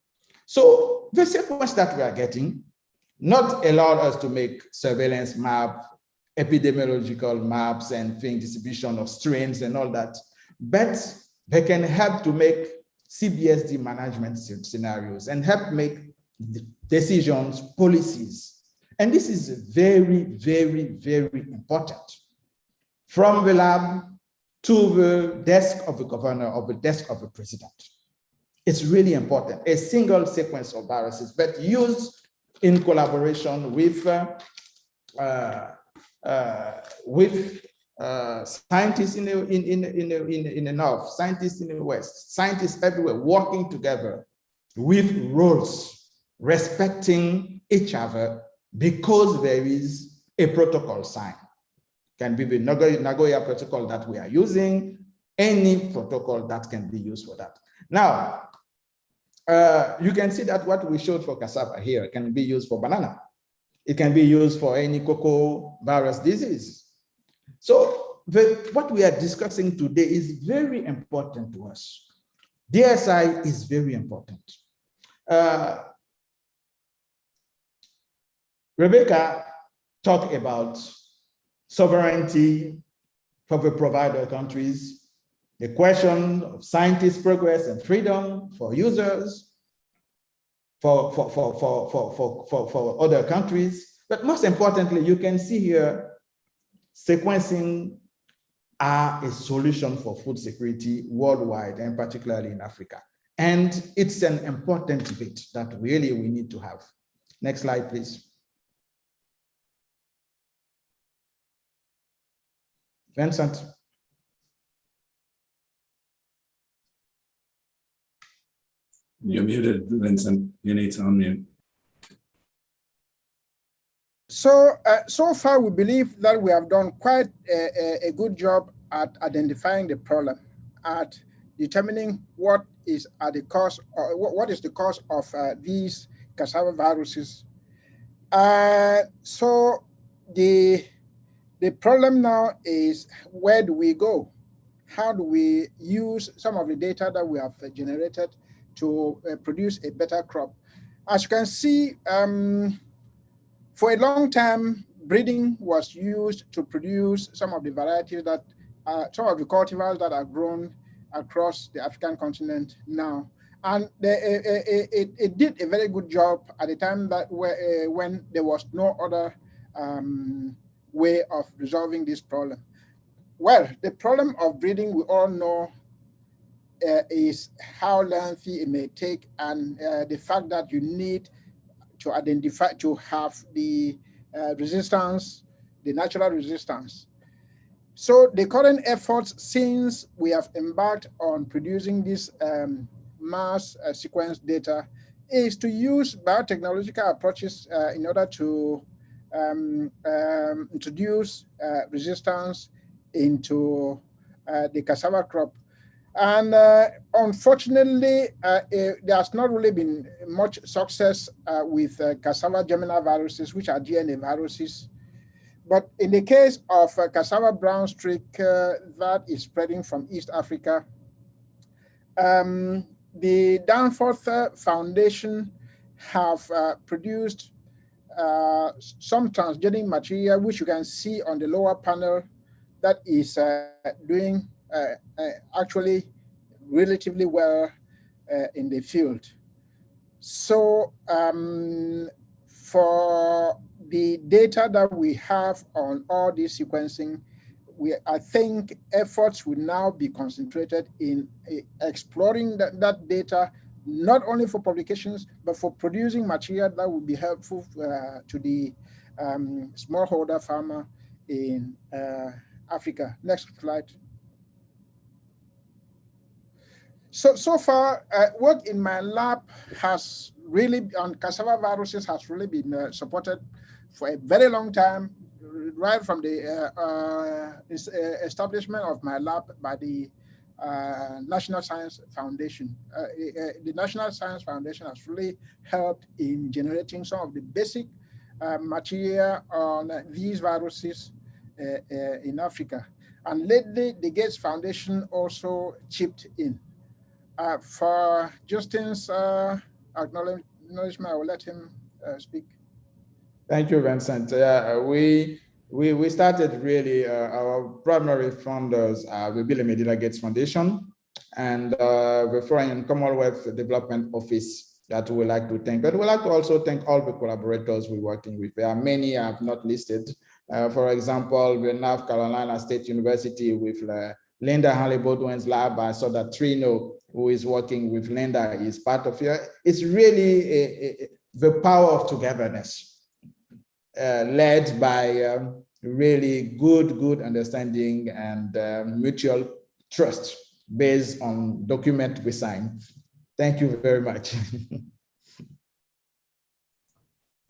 So the sequence that we are getting not allowed us to make surveillance map, epidemiological maps and thing distribution of strains and all that, but they can help to make CBSD management scenarios and help make decisions, policies. And this is very, very, very important. From the lab to the desk of the governor or the desk of the president. It's really important. A single sequence of viruses, but used in collaboration with scientists in the north, scientists in the west, scientists everywhere working together with roles, respecting each other because there is a protocol signed. Can be the Nagoya protocol that we are using, any protocol that can be used for that. Now, you can see that what we showed for cassava here can be used for banana. It can be used for any cocoa virus disease. So what we are discussing today is very important to us. DSI is very important. Rebecca talked about sovereignty for the provider countries, the question of scientists' progress and freedom for users, for other countries. But most importantly, you can see here, sequencing are a solution for food security worldwide and particularly in Africa. And it's an important debate that really we need to have. Next slide, please. Vincent. You're muted, Vincent. You need to unmute. So, so far, we believe that we have done quite a good job at identifying the problem, at determining what is at the cause, or what is the cause of these cassava viruses. So the problem now is, where do we go? How do we use some of the data that we have generated to produce a better crop? As you can see, for a long time, breeding was used to produce some of the varieties that, some of the cultivars that are grown across the African continent now. And it did a very good job at the time that when there was no other way of resolving this problem. Well, the problem of breeding, we all know, is how lengthy it may take, and the fact that you need to identify, to have the resistance, the natural resistance. So the current efforts, since we have embarked on producing this mass sequence data, is to use biotechnological approaches in order to introduce resistance into the cassava crop. And unfortunately, there's not really been much success with cassava germinal viruses, which are DNA viruses. But in the case of cassava brown streak that is spreading from East Africa, the Danforth Foundation have produced some transgenic material, which you can see on the lower panel, that is doing actually relatively well in the field. So for the data that we have on all this sequencing, I think efforts will now be concentrated in exploring that data, not only for publications, but for producing material that will be helpful to the smallholder farmer in Africa. Next slide. So far, work in my lab has really, on cassava viruses, has really been supported for a very long time, right from the establishment of my lab by the National Science Foundation. The National Science Foundation has really helped in generating some of the basic material on these viruses in Africa. And lately, the Gates Foundation also chipped in. For Justin's acknowledgement, I will let him speak. Thank you, Vincent. We started really, our primary funders are the Bill and Melinda Gates Foundation and the Foreign and Commonwealth Development Office that we like to thank. But we'd like to also thank all the collaborators we're working with. There are many I have not listed. For example, the North Carolina State University with Linda Hanley-Baldwin's lab. I saw that Trino, who is working with Linda, is part of it. It's really the power of togetherness, led by really good understanding and mutual trust based on document we sign. Thank you very much.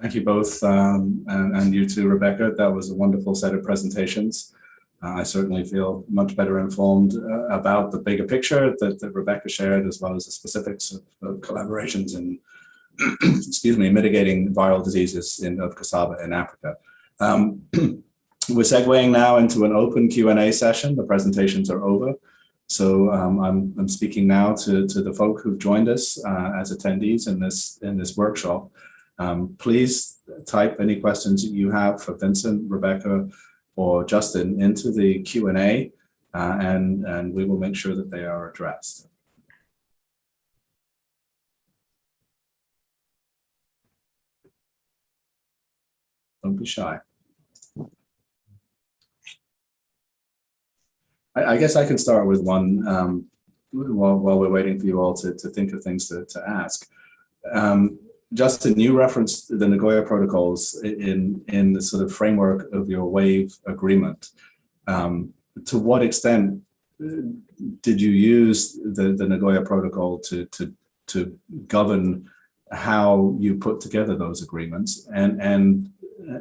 Thank you both, and you too, Rebecca. That was a wonderful set of presentations. I certainly feel much better informed about the bigger picture that Rebecca shared, as well as the specifics of collaborations in, excuse me, mitigating viral diseases of cassava in Africa. We're segueing now into an open Q&A session. The presentations are over. So I'm speaking now to the folk who've joined us as attendees in this workshop. Please type any questions that you have for Vincent, Rebecca, or Justin into the Q&A, and we will make sure that they are addressed. Don't be shy. I guess I can start with one while we're waiting for you all to think of things to ask. Justin, you referenced the Nagoya protocols in the sort of framework of your WAVE agreement. To what extent did you use the Nagoya protocol to govern how you put together those agreements? And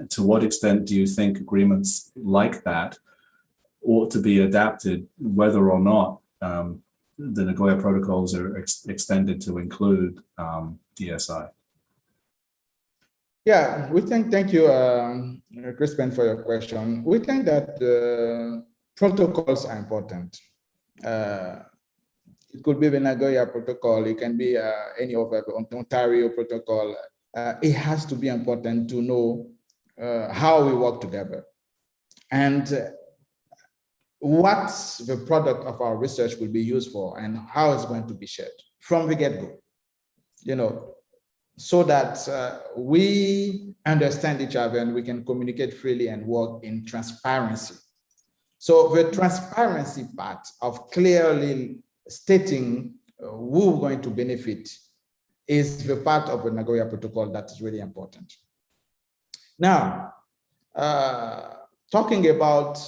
to what extent do you think agreements like that ought to be adapted, whether or not the Nagoya protocols are extended to include DSI? Yeah, we think, thank you, Crispin, for your question. We think that protocols are important. It could be the Nagoya protocol, it can be any of the Ontario protocol. It has to be important to know how we work together and what the product of our research will be used for and how it's going to be shared from the get-go, so that we understand each other and we can communicate freely and work in transparency. So the transparency part of clearly stating who is going to benefit is the part of the Nagoya protocol that is really important. Now, talking about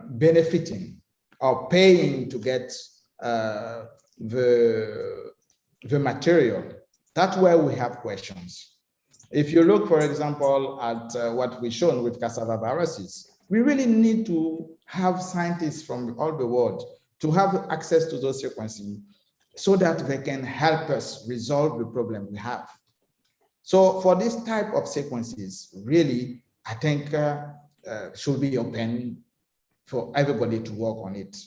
benefiting or paying to get the material, that's where we have questions. If you look, for example, at what we've shown with cassava viruses, we really need to have scientists from all the world to have access to those sequencing so that they can help us resolve the problem we have. So for this type of sequences, really, I think should be open for everybody to work on it.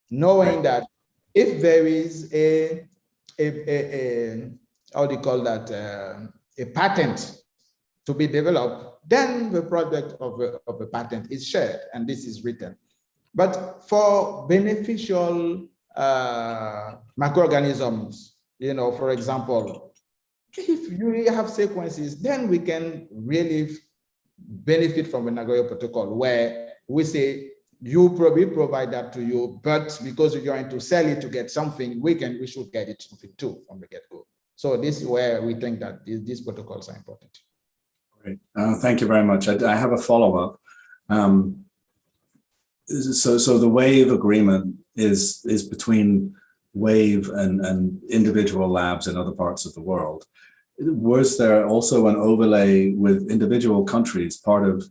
Knowing that if there is a how do you call that, a patent to be developed, then the product of a patent is shared and this is written. But for beneficial microorganisms, for example, if you have sequences, then we can really benefit from the Nagoya protocol where we say, we provide that to you, but because you're going to sell it to get something, we should get it too from the get-go. So this is where we think that these protocols are important. Great, thank you very much. I have a follow-up. So the WAVE agreement is between WAVE and individual labs in other parts of the world. Was there also an overlay with individual countries, part of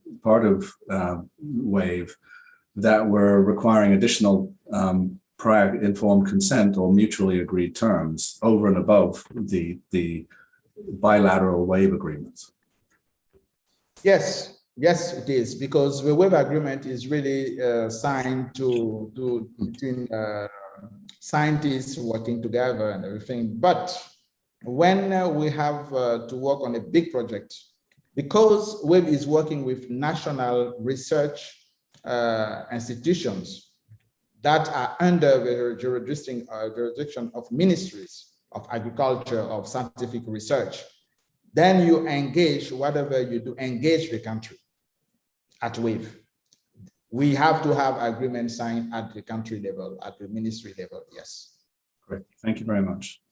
WAVE, that were requiring additional prior informed consent or mutually agreed terms over and above the bilateral wave agreements? Yes, yes, it is, because the wave agreement is really signed between scientists working together and everything. But when we have to work on a big project, because WAVE is working with national research institutions that are under the jurisdiction of ministries of agriculture, of scientific research, then you engage, whatever you do, engage the country at WAVE. We have to have agreements signed at the country level, at the ministry level, yes. Great, thank you very much.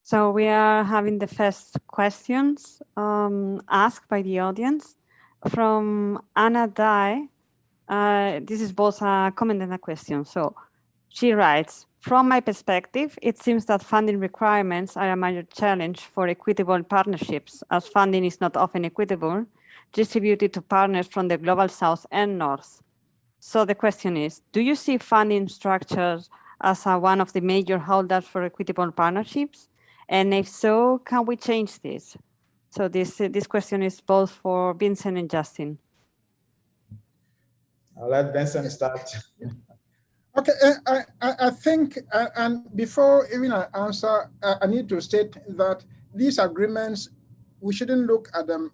So we are having the first questions asked by the audience from Anna Dai. This is both a comment and a question. So she writes, from my perspective, it seems that funding requirements are a major challenge for equitable partnerships, as funding is not often equitable, distributed to partners from the global south and north. So the question is, do you see funding structures as one of the major holders for equitable partnerships? And if so, can we change this? So this question is both for Vincent and Justin. I'll let Vincent start. Okay, I think, and before even I answer, I need to state that these agreements, we shouldn't look at them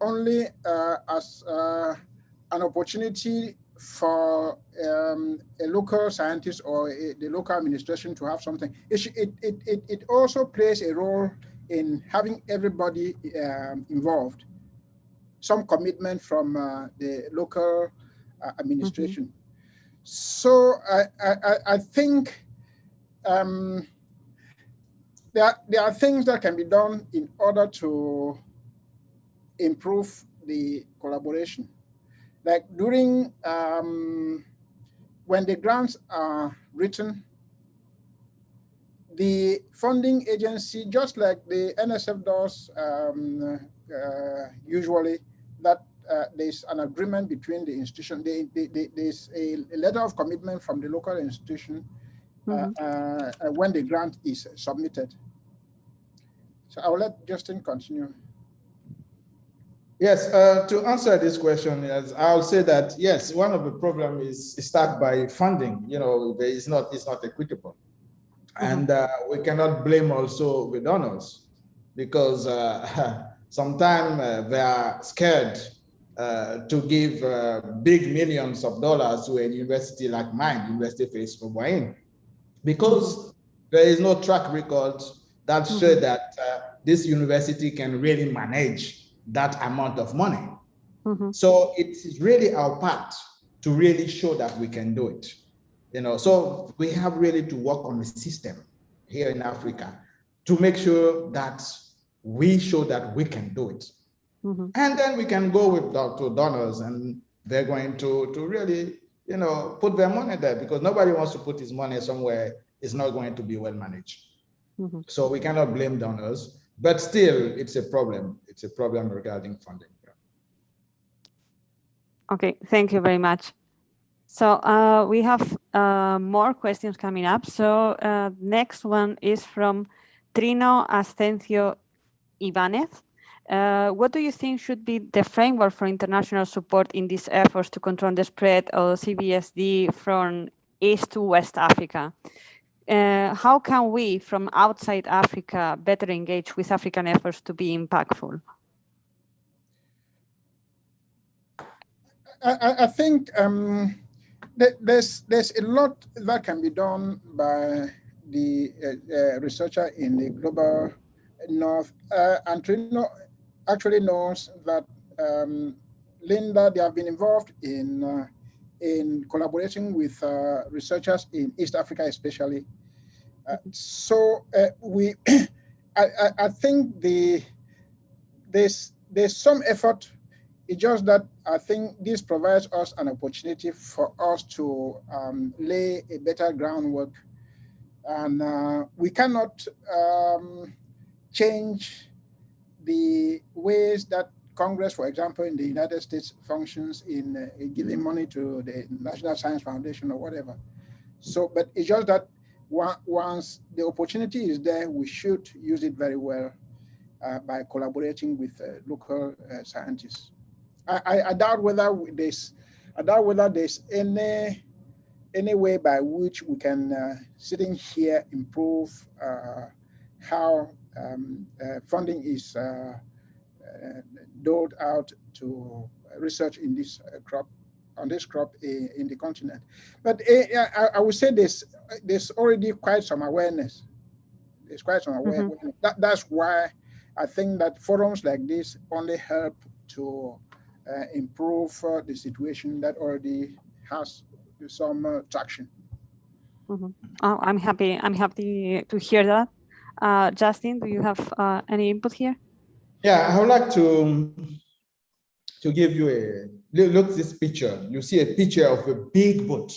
only as an opportunity for a local scientist or the local administration to have something. It also plays a role in having everybody involved, some commitment from the local administration. Mm-hmm. So I think there are things that can be done in order to improve the collaboration. Like during, when the grants are written, the funding agency, just like the NSF does usually, that there's an agreement between the institution, there's a letter of commitment from the local institution when the grant is submitted. So I'll let Justin continue. Yes, to answer this question, yes, I'll say that, yes, one of the problems is start by funding. You know, it's not equitable. And we cannot blame also the donors, because sometimes they are scared to give big millions of dollars to a university like mine, Université Houphouët-Boigny, because there is no track record that shows that this university can really manage that amount of money. So it's really our part to really show that we can do it. You know, so we have really to work on the system here in Africa to make sure that we show that we can do it. And then we can go with to donors, and they're going to really, you know, put their money there, because nobody wants to put his money somewhere it's not going to be well managed. So we cannot blame donors, but still it's a problem. It's a problem regarding funding. Okay, thank you very much. So we have more questions coming up. So next one is from Trino Ascencio Ibanez. What do you think should be the framework for international support in these efforts to control the spread of CBSD from East to West Africa? How can we, from outside Africa, better engage with African efforts to be impactful? I think there's a lot that can be done by the researcher in the global north. And Trino actually knows that Linda, they have been involved in collaborating with researchers in East Africa, especially. So I think there's some effort. It's just that I think this provides us an opportunity for us to lay a better groundwork. And we cannot change the ways that Congress, for example, in the United States functions in giving money to the National Science Foundation or whatever. So, but it's just that once the opportunity is there, we should use it very well by collaborating with local scientists. I doubt whether there's any way by which we can, sitting here, improve how funding is doled out to research in this crop, on this crop in the continent. But I would say there's already quite some awareness. There's quite some awareness. That's why I think that forums like this only help to improve the situation that already has some traction. Oh, I'm happy to hear that. Justin, do you have any input here? Yeah, I would like to give you look at this picture. You see a picture of a big boat,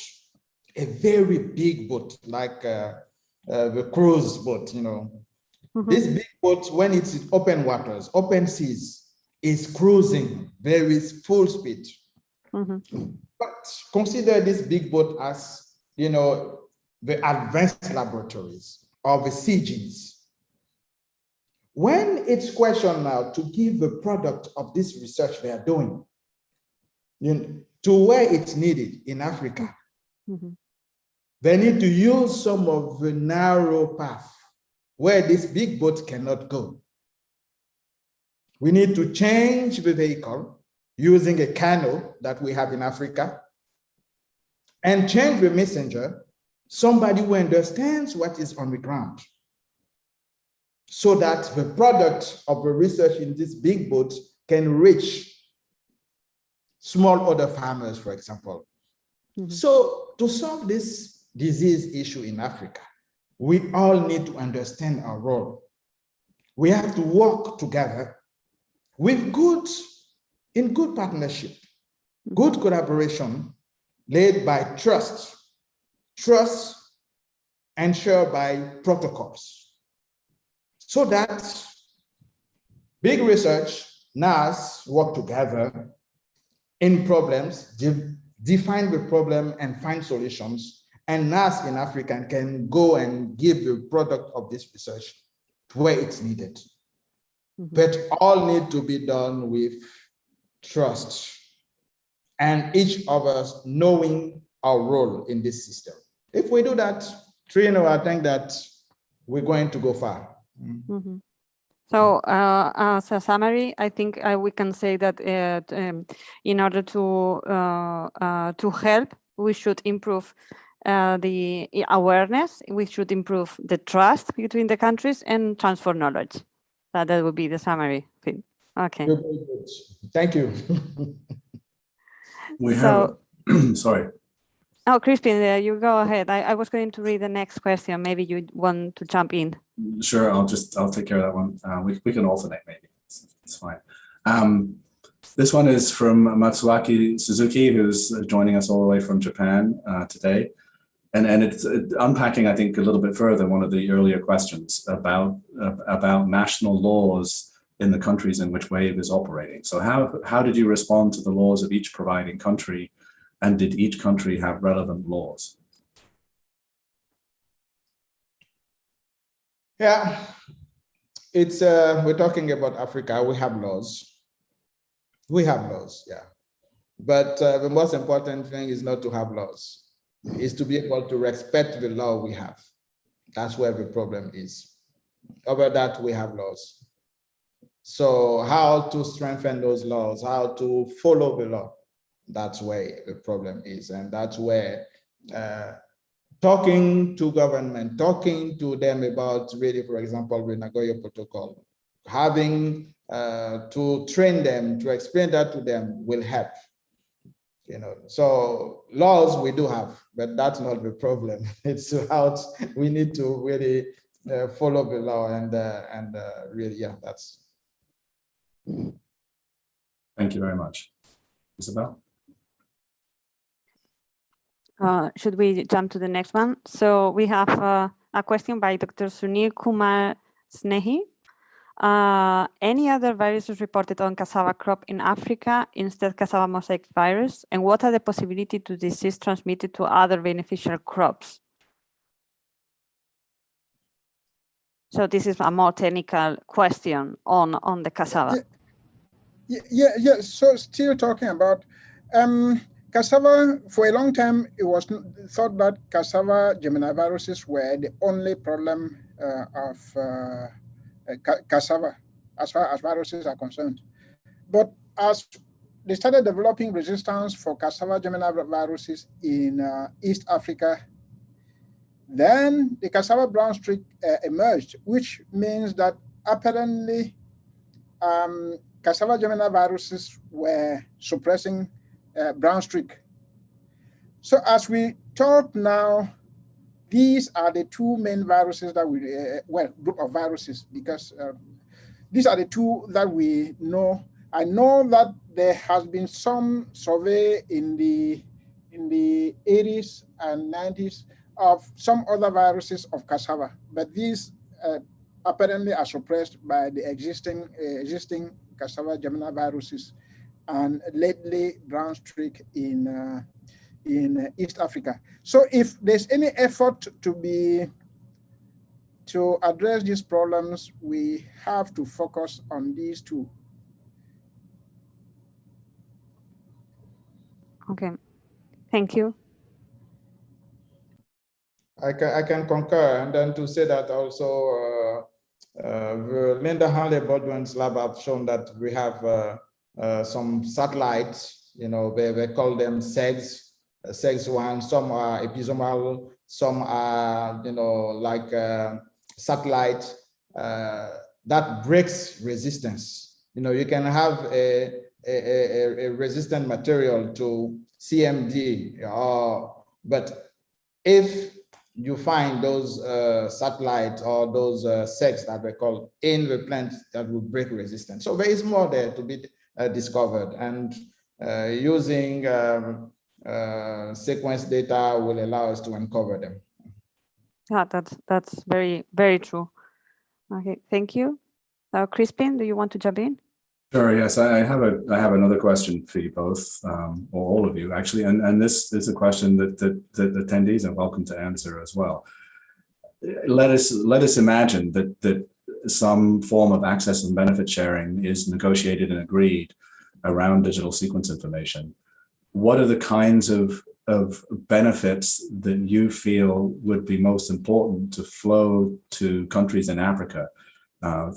a very big boat, like the cruise boat, you know. This big boat, when it's in open waters, open seas, is cruising very full speed. But consider this big boat as, you know, the advanced laboratories or the CGs. When it's questioned now to give the product of this research they are doing, you know, to where it's needed in Africa, they need to use some of the narrow path where this big boat cannot go. We need to change the vehicle using a canoe that we have in Africa and change the messenger, somebody who understands what is on the ground, so that the product of the research in this big boat can reach small other farmers, for example. So to solve this disease issue in Africa, we all need to understand our role. We have to work together with in good partnership, good collaboration, led by trust ensured by protocols, so that big research, NAS work together in problems, define the problem and find solutions, and NAS in Africa can go and give the product of this research where it's needed. But all need to be done with trust and each of us knowing our role in this system. If we do that, Trino, I think that we're going to go far. So as a summary, I think we can say that in order to help, we should improve the awareness, we should improve the trust between the countries and transfer knowledge. That would be the summary. Okay. Thank you. Sorry. Oh, Crispin, you go ahead. I was going to read the next question. Maybe you want to jump in. Sure, I'll take care of that one. We can alternate maybe. It's fine. This one is from Matsuaki Suzuki, who's joining us all the way from Japan today. And it's unpacking, I think, a little bit further one of the earlier questions about national laws in the countries in which WAVE is operating. So how did you respond to the laws of each providing country, and did each country have relevant laws? Yeah, it's we're talking about Africa. We have laws. Yeah. But the most important thing is not to have laws. Is to be able to respect the law we have. That's where the problem is. Over that, we have laws. So how to strengthen those laws, how to follow the law, that's where the problem is. And that's where talking to government, talking to them about really, for example, the Nagoya Protocol, having to train them, to explain that to them will help. You know, so laws we do have, but that's not the problem. It's how we need to really follow the law and really, yeah, that's. Thank you very much. Isabel? Should we jump to the next one? So we have a question by Dr. Sunil Kumar Snehi. Any other viruses reported on cassava crop in Africa instead cassava mosaic virus? And what are the possibility to disease transmitted to other beneficial crops? So this is a more technical question on the cassava. Yeah. So still talking about cassava, for a long time, it was thought that cassava geminiviruses were the only problem of cassava as far as viruses are concerned. But as they started developing resistance for cassava geminiviruses in East Africa, then the cassava brown streak emerged, which means that apparently cassava geminiviruses were suppressing brown streak. So as we talk now, these are the two main viruses that we, group of viruses, because these are the two that we know. I know that there has been some survey in the 80s and 90s of some other viruses of cassava, but these apparently are suppressed by the existing cassava geminiviruses and lately brown streak in East Africa. So if there's any effort to address these problems, we have to focus on these two. Okay, thank you. I can concur, and then to say that also, Linda Hanley-Baldwin's lab have shown that we have some satellites, they call them SEGS1, some are episomal, some are, like satellite that breaks resistance. You can have a resistant material to CMD, but if you find those satellites or those segs that we call in the plant that will break resistance. So there is more there to be discovered, and using sequence data will allow us to uncover them. Yeah, that's very, very true. Okay, thank you. Crispin, do you want to jump in? Sure. Yes, I have another question for you both, or all of you actually, and this is a question that attendees are welcome to answer as well. Let us imagine that some form of access and benefit sharing is negotiated and agreed around digital sequence information. What are the kinds of benefits that you feel would be most important to flow to countries in Africa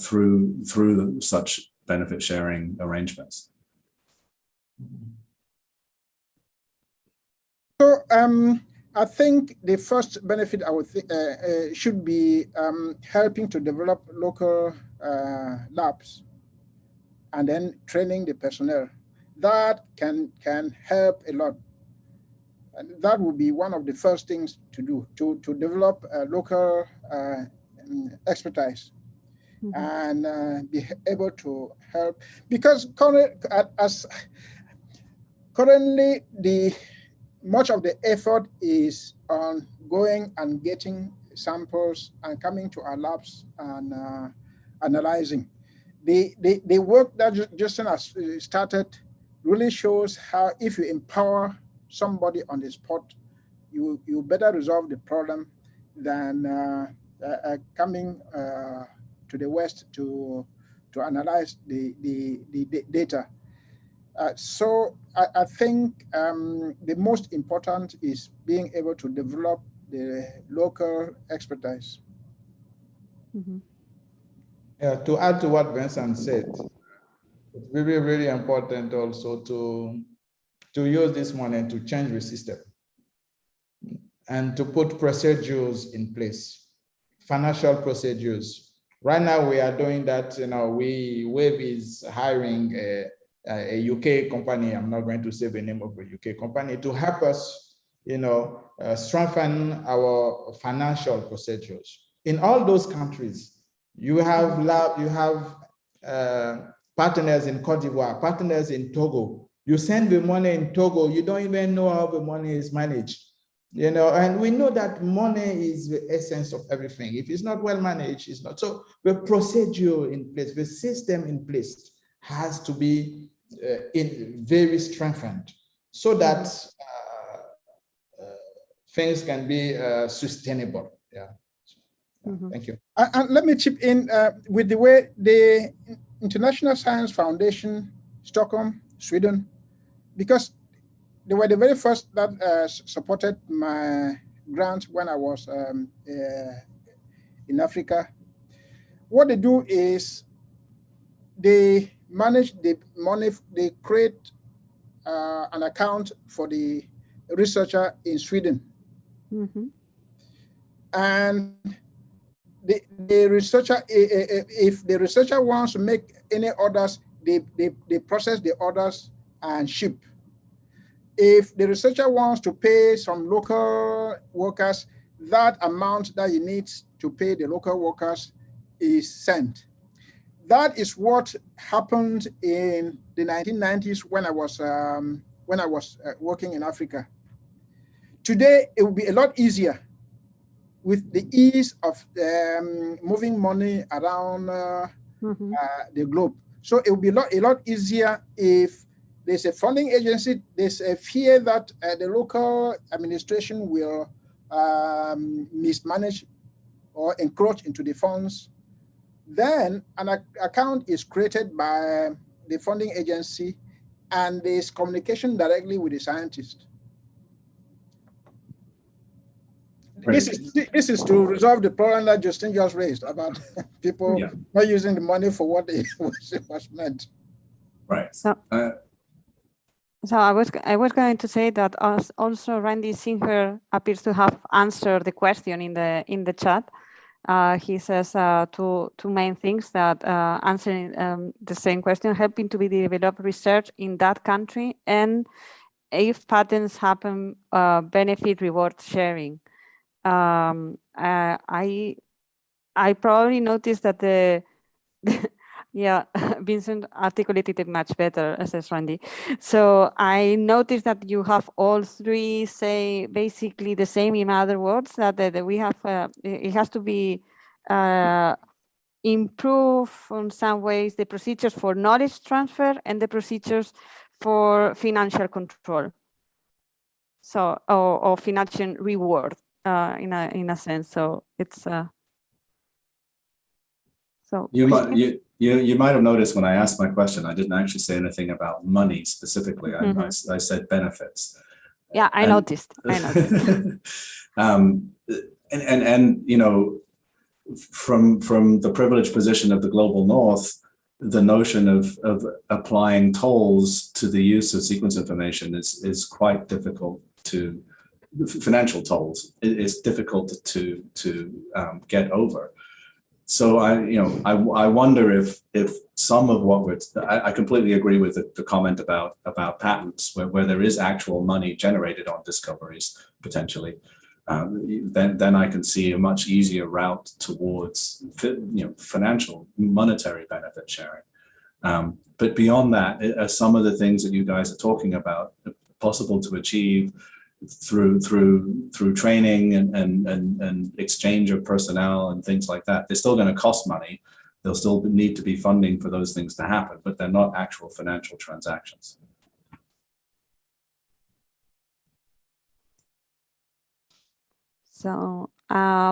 through such benefit sharing arrangements? So I think the first benefit I would think should be helping to develop local labs and then training the personnel. That can help a lot. And that would be one of the first things to do, to develop local expertise. Mm-hmm. And be able to help, because currently much of the effort is on going and getting samples and coming to our labs and analyzing. The work that Justin has started really shows how if you empower somebody on the spot, you better resolve the problem than coming to the West to analyze the data. So I think the most important is being able to develop the local expertise. Mm-hmm. Yeah, to add to what Vincent said, it's really, really important also to use this money to change the system and to put procedures in place, financial procedures. Right now, we are doing that. Wave is hiring a UK company. I'm not going to say the name of the UK company to help us, strengthen our financial procedures. In all those countries, you have partners in Côte d'Ivoire, partners in Togo. You send the money in Togo, you don't even know how the money is managed. And we know that money is the essence of everything. If it's not well managed, it's not. So the procedure in place, the system in place has to be very strengthened so that things can be sustainable. Yeah. Thank you. And let me chip in with the way the International Science Foundation, Stockholm, Sweden, because they were the very first that supported my grant when I was in Africa. What they do is they manage the money, they create an account for the researcher in Sweden. And the researcher, if the researcher wants to make any orders, they process the orders and ship. If the researcher wants to pay some local workers, that amount that he needs to pay the local workers is sent. That is what happened in the 1990s when I was working in Africa. Today, it will be a lot easier with the ease of moving money around the globe. So it will be a lot easier if there's a funding agency, there's a fear that the local administration will mismanage or encroach into the funds. Then an account is created by the funding agency and there's communication directly with the scientist. This is to resolve the problem that Justin just raised about people not using the money for what it was meant. Right. So I was going to say that also Randy Singer appears to have answered the question in the chat. He says two main things that answering the same question, helping to be developed research in that country, and if patents happen, benefit reward sharing. I probably noticed that Vincent articulated it much better, says Randy. So I noticed that you have all three say basically the same, in other words, that we have, it has to be improve in some ways the procedures for knowledge transfer and the procedures for financial control. So, or financial reward. In a sense, so it's so you might have noticed when I asked my question, I didn't actually say anything about money specifically. I said benefits. Yeah, I noticed. And you know, from the privileged position of the global north, the notion of applying tolls to the use of sequence information is quite difficult to. Financial tolls is difficult to get over. So I wonder if some of what I completely agree with the comment about patents where there is actual money generated on discoveries potentially, then I can see a much easier route towards financial monetary benefit sharing. But beyond that, some of the things that you guys are talking about possible to achieve through training and exchange of personnel and things like that. They're still going to cost money. There'll still need to be funding for those things to happen, but they're not actual financial transactions. So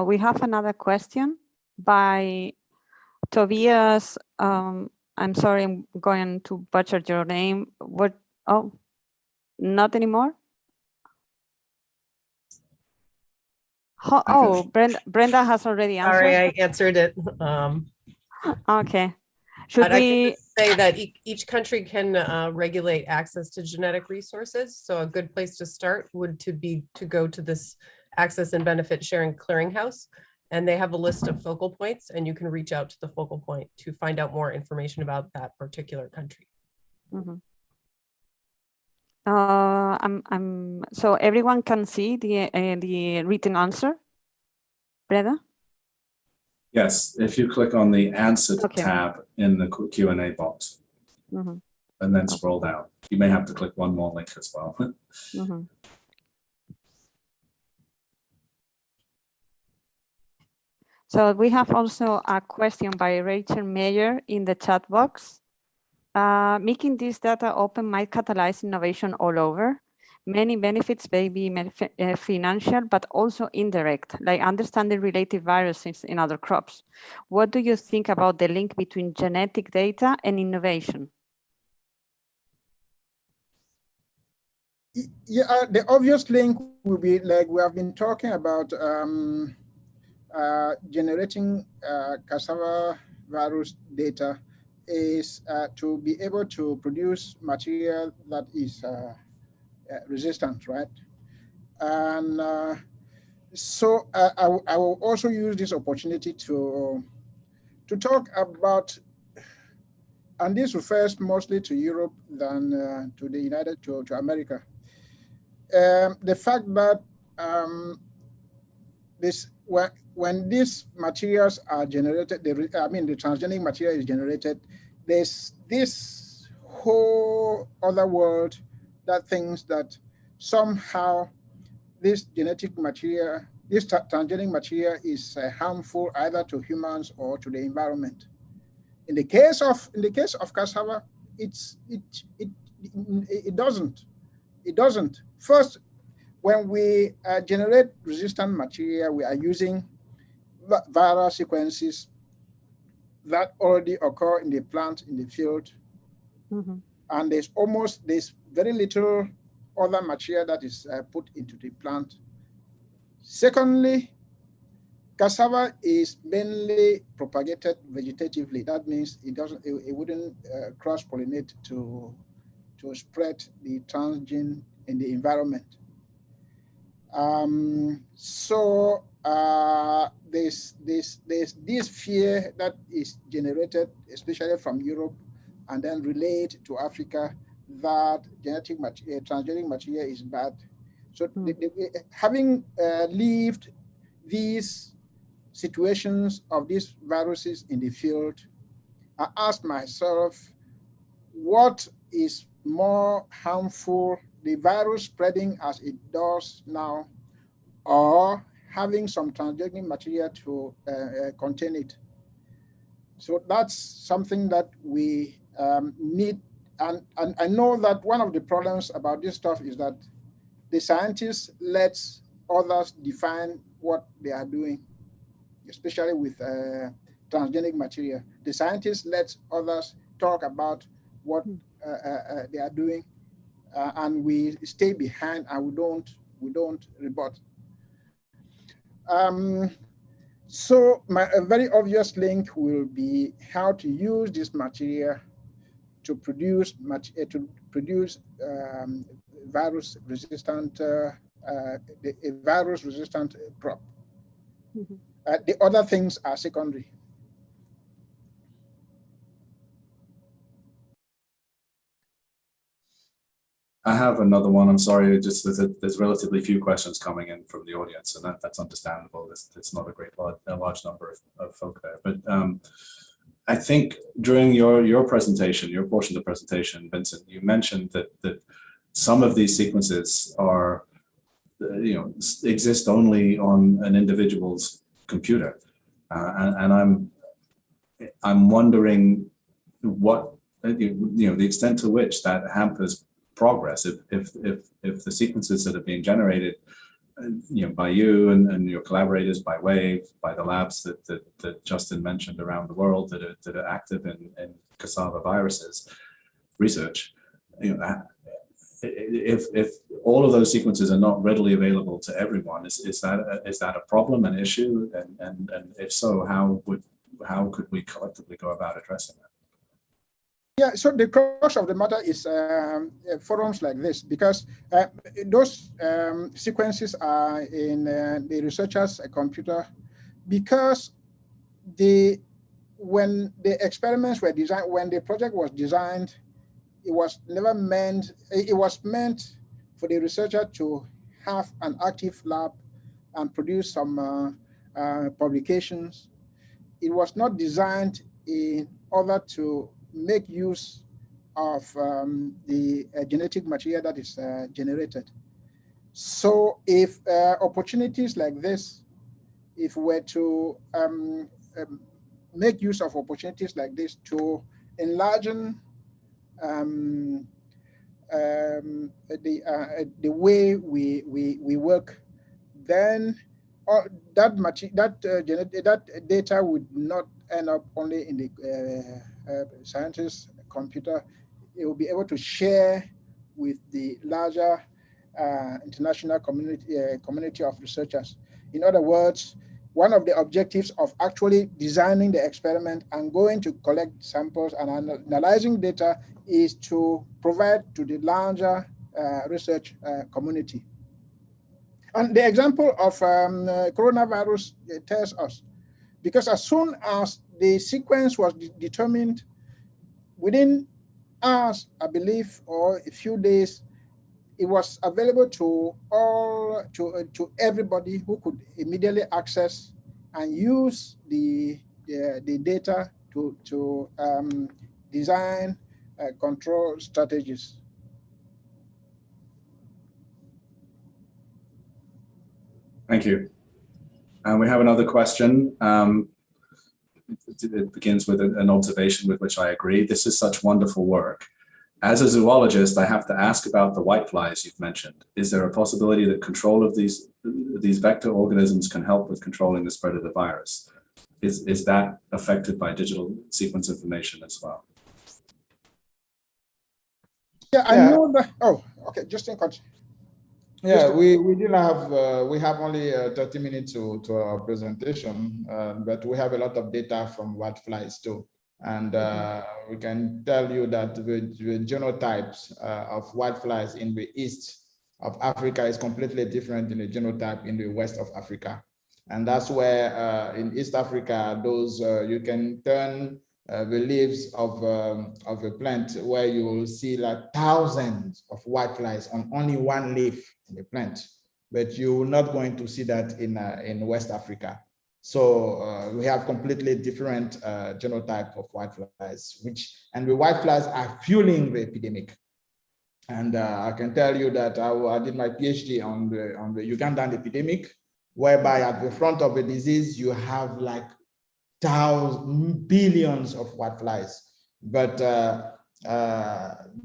we have another question by Tobias. I'm sorry, I'm going to butcher your name. What? Oh, not anymore? Oh, Brenda has already answered. Sorry, I answered it. Okay. Should we say that each country can regulate access to genetic resources? So a good place to start would be to go to this Access and Benefit Sharing Clearinghouse, and they have a list of focal points, and you can reach out to the focal point to find out more information about that particular country. Mm-hmm. So everyone can see the written answer, Breda? Yes, if you click on the Answered tab in the Q&A box, and then scroll down. You may have to click one more link as well. So we have also a question by Rachel Mayer in the chat box. Making this data open might catalyze innovation all over. Many benefits may be financial, but also indirect, like understanding related viruses in other crops. What do you think about the link between genetic data and innovation? Yeah, the obvious link will be like we have been talking about generating cassava virus data is to be able to produce material that is resistant, right? And so I will also use this opportunity to talk about, and this refers mostly to Europe than to the to America. The fact that when these materials are generated, the transgenic material is generated, there's this whole other world that thinks that somehow this genetic material, this transgenic material is harmful either to humans or to the environment. In the case of cassava, it doesn't. It doesn't. First, when we generate resistant material, we are using viral sequences that already occur in the plant, in the field. Mm-hmm. And there's very little other material that is put into the plant. Secondly, cassava is mainly propagated vegetatively. That means it wouldn't cross-pollinate to spread the transgene in the environment. So there's this fear that is generated, especially from Europe, and then relayed to Africa, that transgenic material is bad. So having lived these situations of these viruses in the field, I asked myself, what is more harmful, the virus spreading as it does now, or having some transgenic material to contain it? So that's something that we need. And I know that one of the problems about this stuff is that the scientists let others define what they are doing, especially with transgenic material. The scientists let others talk about what they are doing, and we stay behind and we don't rebut. So a very obvious link will be how to use this material to produce virus-resistant crop. Mm-hmm. The other things are secondary. I have another one. I'm sorry, just there's relatively few questions coming in from the audience, and that's understandable. It's not a large number of folk there. But I think during your presentation, your portion of the presentation, Vincent, you mentioned that some of these sequences are, exist only on an individual's computer, and I'm wondering what the extent to which that hampers progress if the sequences that are being generated by you and your collaborators, by Wave, by the labs that Justin mentioned around the world that are active in cassava viruses research, if all of those sequences are not readily available to everyone, is that a problem, an issue, and if so, how could we collectively go about addressing that? Yeah, so the crux of the matter is forums like this, because those sequences are in the researcher's computer, because when the experiments were designed, when the project was designed, it was meant for the researcher to have an active lab and produce some publications. It was not designed in order to make use of the genetic material that is generated. So if opportunities like this, if we were to make use of opportunities like this to enlarge the way we work, then that data would not end up only in the scientist's computer. It will be able to share with the larger international community of researchers. In other words, one of the objectives of actually designing the experiment and going to collect samples and analyzing data is to provide to the larger research community. And the example of coronavirus tells us, because as soon as the sequence was determined, within hours, I believe, or a few days, it was available to everybody who could immediately access and use the data to design control strategies. Thank you. And we have another question. It begins with an observation with which I agree. This is such wonderful work. As a zoologist, I have to ask about the whiteflies you've mentioned. Is there a possibility that control of these vector organisms can help with controlling the spread of the virus? Is that affected by digital sequence information as well? Yeah, I know that. Oh, okay, just in context. Yeah, we didn't have, we have only 30 minutes to our presentation, but we have a lot of data from whiteflies too. And we can tell you that the genotypes of whiteflies in the east of Africa is completely different than the genotype in the west of Africa. And that's where in East Africa, those you can turn the leaves of a plant where you will see like thousands of whiteflies on only one leaf in the plant, but you're not going to see that in West Africa. So we have completely different genotype of whiteflies, and the whiteflies are fueling the epidemic. And I can tell you that I did my PhD on the Ugandan epidemic, whereby at the front of the disease you have like billions of whiteflies, but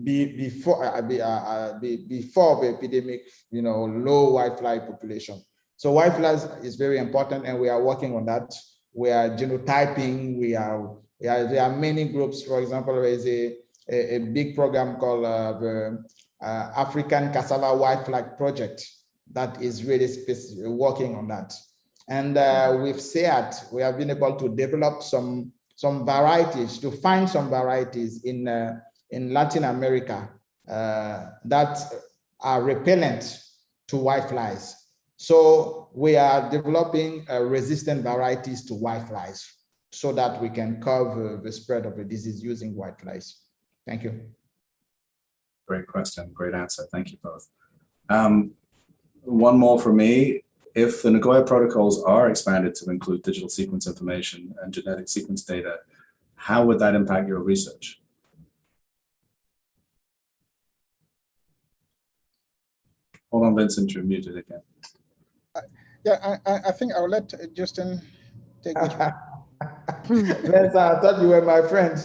before the epidemic, low whitefly population. So whiteflies is very important, and we are working on that. We are genotyping. There are many groups. For example, there is a big program called the African Cassava Whitefly Project that is really working on that. And with SEAT, we have been able to develop some varieties, to find some varieties in Latin America that are repellent to whiteflies. So we are developing resistant varieties to whiteflies so that we can curb the spread of the disease using whiteflies. Thank you. Great question, great answer. Thank you both. One more for me. If the Nagoya protocols are expanded to include digital sequence information and genetic sequence data, how would that impact your research? Hold on, Vincent, you're muted again. Yeah, I think I'll let Justin take this one. Vincent, I thought you were my friend.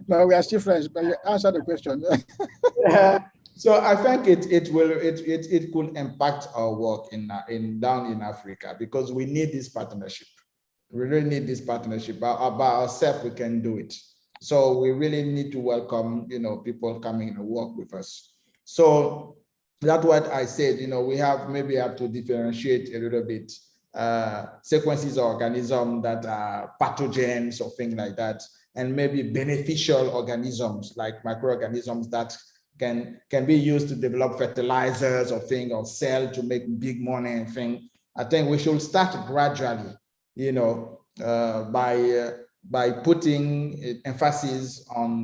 No, we are still friends, but you answer the question. Yeah. So I think it could impact our work down in Africa, because we need this partnership. We really need this partnership. By ourselves, we can do it. So we really need to welcome, people coming and work with us. So that's what I said. We maybe have to differentiate a little bit sequences of organisms that are pathogens or things like that, and maybe beneficial organisms like microorganisms that can be used to develop fertilizers or thing, or sell to make big money and thing. I think we should start gradually, by putting emphasis on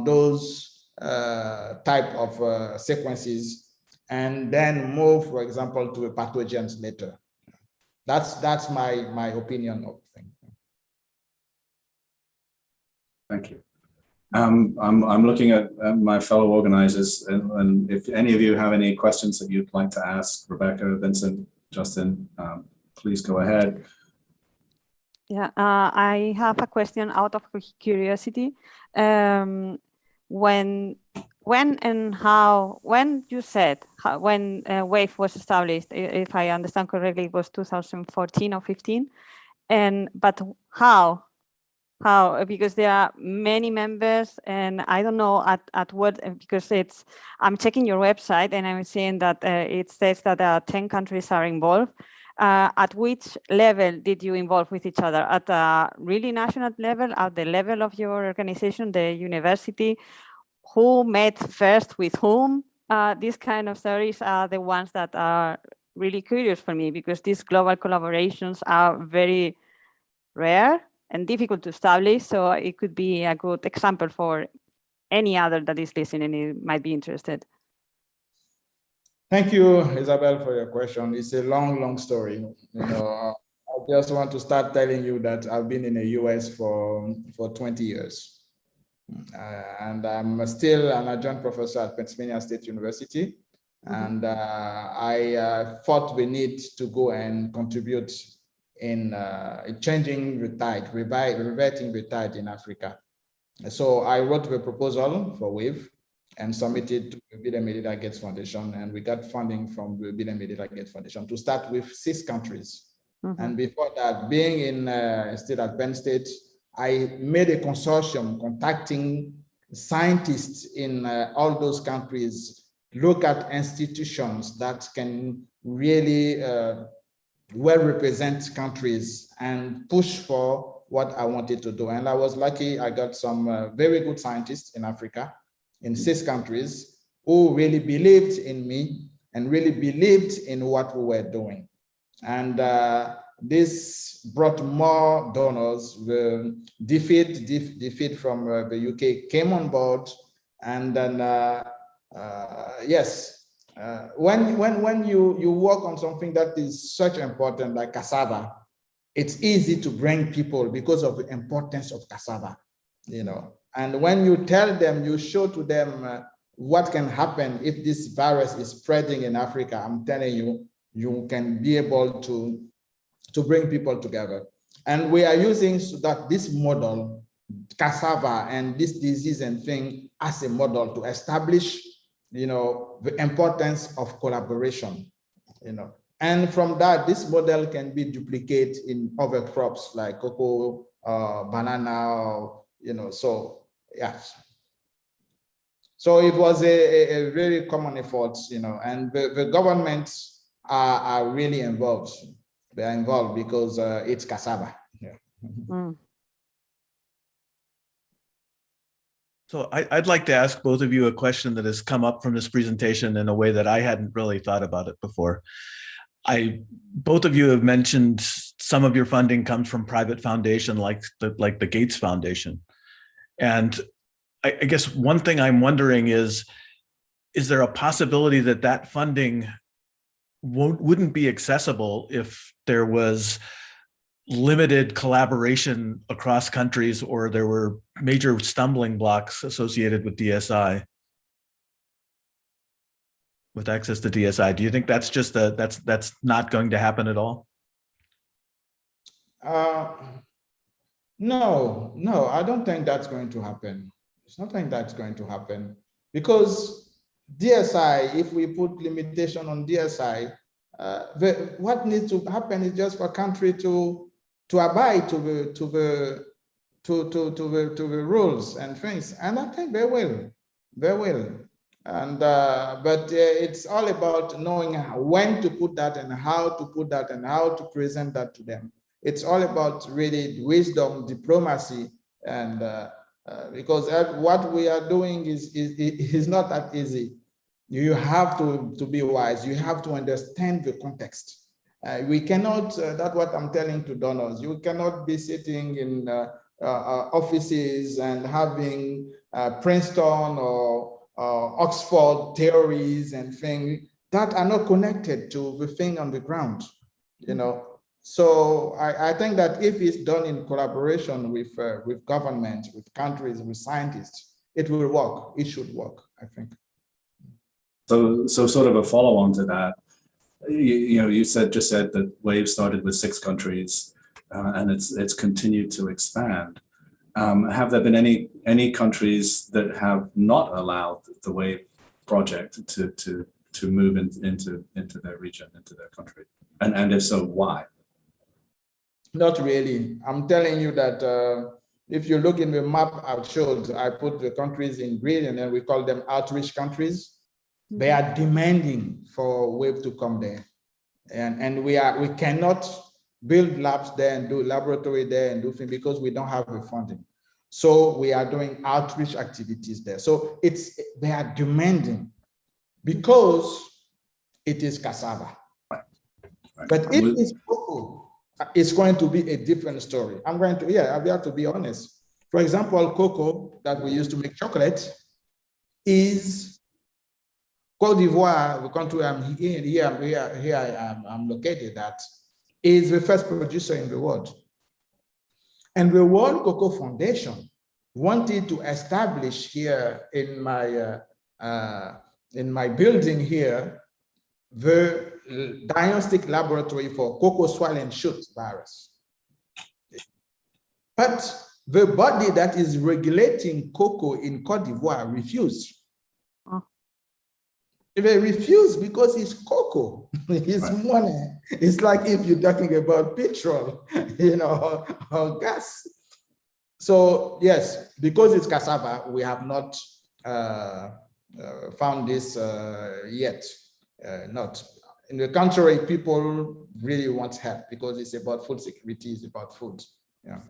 those type of sequences, and then move, for example, to pathogens later. That's my opinion of things. Thank you. I'm looking at my fellow organizers, and if any of you have any questions that you'd like to ask Rebecca, Vincent, Justin, please go ahead. Yeah, I have a question out of curiosity. When you said when WAVE was established, if I understand correctly, it was 2014 or 15, but how? Because there are many members, and I don't know at what, because I'm checking your website and I'm seeing that it says that 10 countries are involved. At which level did you involve with each other? At a really national level, at the level of your organization, the university? Who met first with whom? These kind of stories are the ones that are really curious for me, because these global collaborations are very rare and difficult to establish. So it could be a good example for any other that is listening and might be interested. Thank you, Isabel, for your question. It's a long, long story. You know, I just want to start telling you that I've been in the US for 20 years. And I'm still an adjunct professor at Pennsylvania State University. And I thought we need to go and contribute in changing the tide, reverting the tide in Africa. So I wrote the proposal for WAVE and submitted to the Bill and Melinda Gates Foundation, and we got funding from the Bill and Melinda Gates Foundation to start with 6 countries. And before that, being still at Penn State, I made a consortium contacting scientists in all those countries, look at institutions that can really well represent countries and push for what I wanted to do. And I was lucky, I got some very good scientists in Africa, in 6 countries, who really believed in me and really believed in what we were doing. And this brought more donors. The defeat from the UK came on board. And then, yes, when you work on something that is such important like cassava, it's easy to bring people because of the importance of cassava, you know. And when you tell them, you show to them what can happen if this virus is spreading in Africa, I'm telling you, you can be able to bring people together. And we are using this model, cassava and this disease and thing, as a model to establish, you know, the importance of collaboration, you know. And from that, this model can be duplicated in other crops like cocoa, banana, you know, so yes. So it was a very common effort, you know, and the governments are really involved. They are involved because it's cassava. Yeah. So I'd like to ask both of you a question that has come up from this presentation in a way that I hadn't really thought about it before. Both of you have mentioned some of your funding comes from private foundation like the Gates Foundation. And I guess one thing I'm wondering is there a possibility that that funding wouldn't be accessible if there was limited collaboration across countries or there were major stumbling blocks associated with DSI, with access to DSI? Do you think that's just that's not going to happen at all? No, I don't think that's going to happen. It's not think that's going to happen because DSI, if we put limitation on DSI, what needs to happen is just for a country to abide to the rules and things, and I think they will. And but it's all about knowing when to put that and how to put that and how to present that to them. It's all about really wisdom, diplomacy, and because what we are doing is not that easy. You have to be wise. You have to understand the context. We cannot, that's what I'm telling to donors, you cannot be sitting in offices and having Princeton or Oxford theories and things that are not connected to the thing on the ground, you know. So I think that if it's done in collaboration with government, with countries, with scientists, it will work. It should work, I think. So sort of a follow-on to that, you know, you just said that WAVE started with 6 countries. and it's continued to expand. Have there been any countries that have not allowed the Wave project to move into their region, into their country? And if so, why? Not really. I'm telling you that if you look in the map I showed, I put the countries in green and then we call them outreach countries. They are demanding for Wave to come there. And we cannot build labs there and do laboratory there and do things because we don't have the funding. So we are doing outreach activities there. So they are demanding because it is cassava. Right. But if it's cocoa, it's going to be a different story. I have to be honest. For example, cocoa that we use to make chocolate is Côte d'Ivoire, the country I'm located at, is the first producer in the world. And the World Cocoa Foundation wanted to establish here in my building here the diagnostic laboratory for cocoa swirl and shoot virus. But the body that is regulating cocoa in Côte d'Ivoire refused. They refuse because it's cocoa, it's money. It's like if you're talking about petrol, or gas. So yes, because it's cassava, we have not found this yet. Not. In the contrary, people really want help because it's about food security, it's about food. Yeah.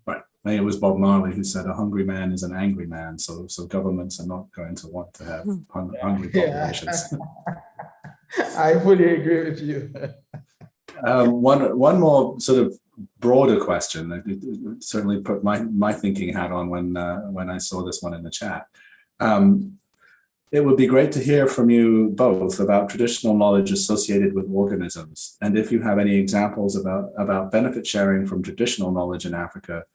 Right. I think it was Bob Marley who said a hungry man is an angry man. So governments are not going to want to have hungry populations. I fully agree with you. One more sort of broader question. It certainly put my thinking hat on when I saw this one in the chat. It would be great to hear from you both about traditional knowledge associated with organisms, and if you have any examples about benefit sharing from traditional knowledge in Africa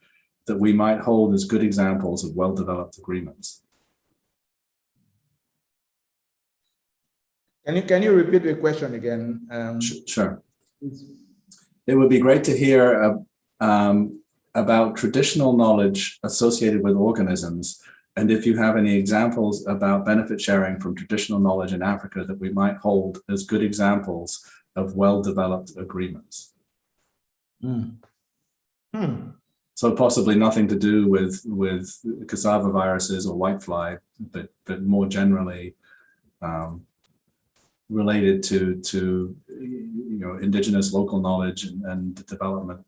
that we might hold as good examples of well-developed agreements. Can you repeat the question again? Sure. It would be great to hear about traditional knowledge associated with organisms, and if you have any examples about benefit sharing from traditional knowledge in Africa that we might hold as good examples of well-developed agreements. So possibly nothing to do with cassava viruses or whitefly, but more generally related to indigenous local knowledge and development.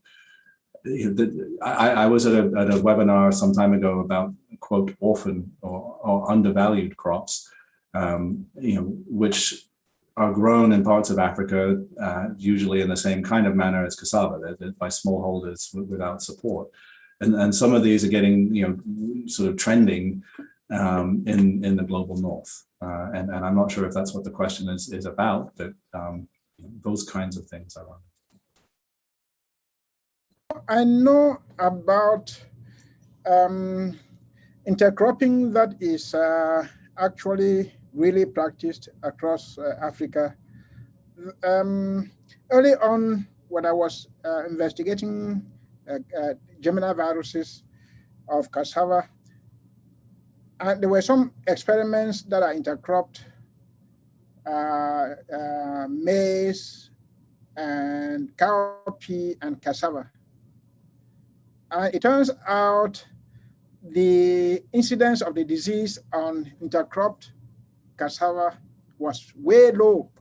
I was at a webinar some time ago about, quote, orphan or undervalued crops, which are grown in parts of Africa, usually in the same kind of manner as cassava, by smallholders without support. And some of these are getting, sort of trending in the global north. And I'm not sure if that's what the question is about, but those kinds of things I wonder. I know about intercropping that is actually really practiced across Africa. Early on, when I was investigating germinal viruses of cassava, there were some experiments that are intercropped maize and cowpea and cassava. It turns out the incidence of the disease on intercropped cassava was way low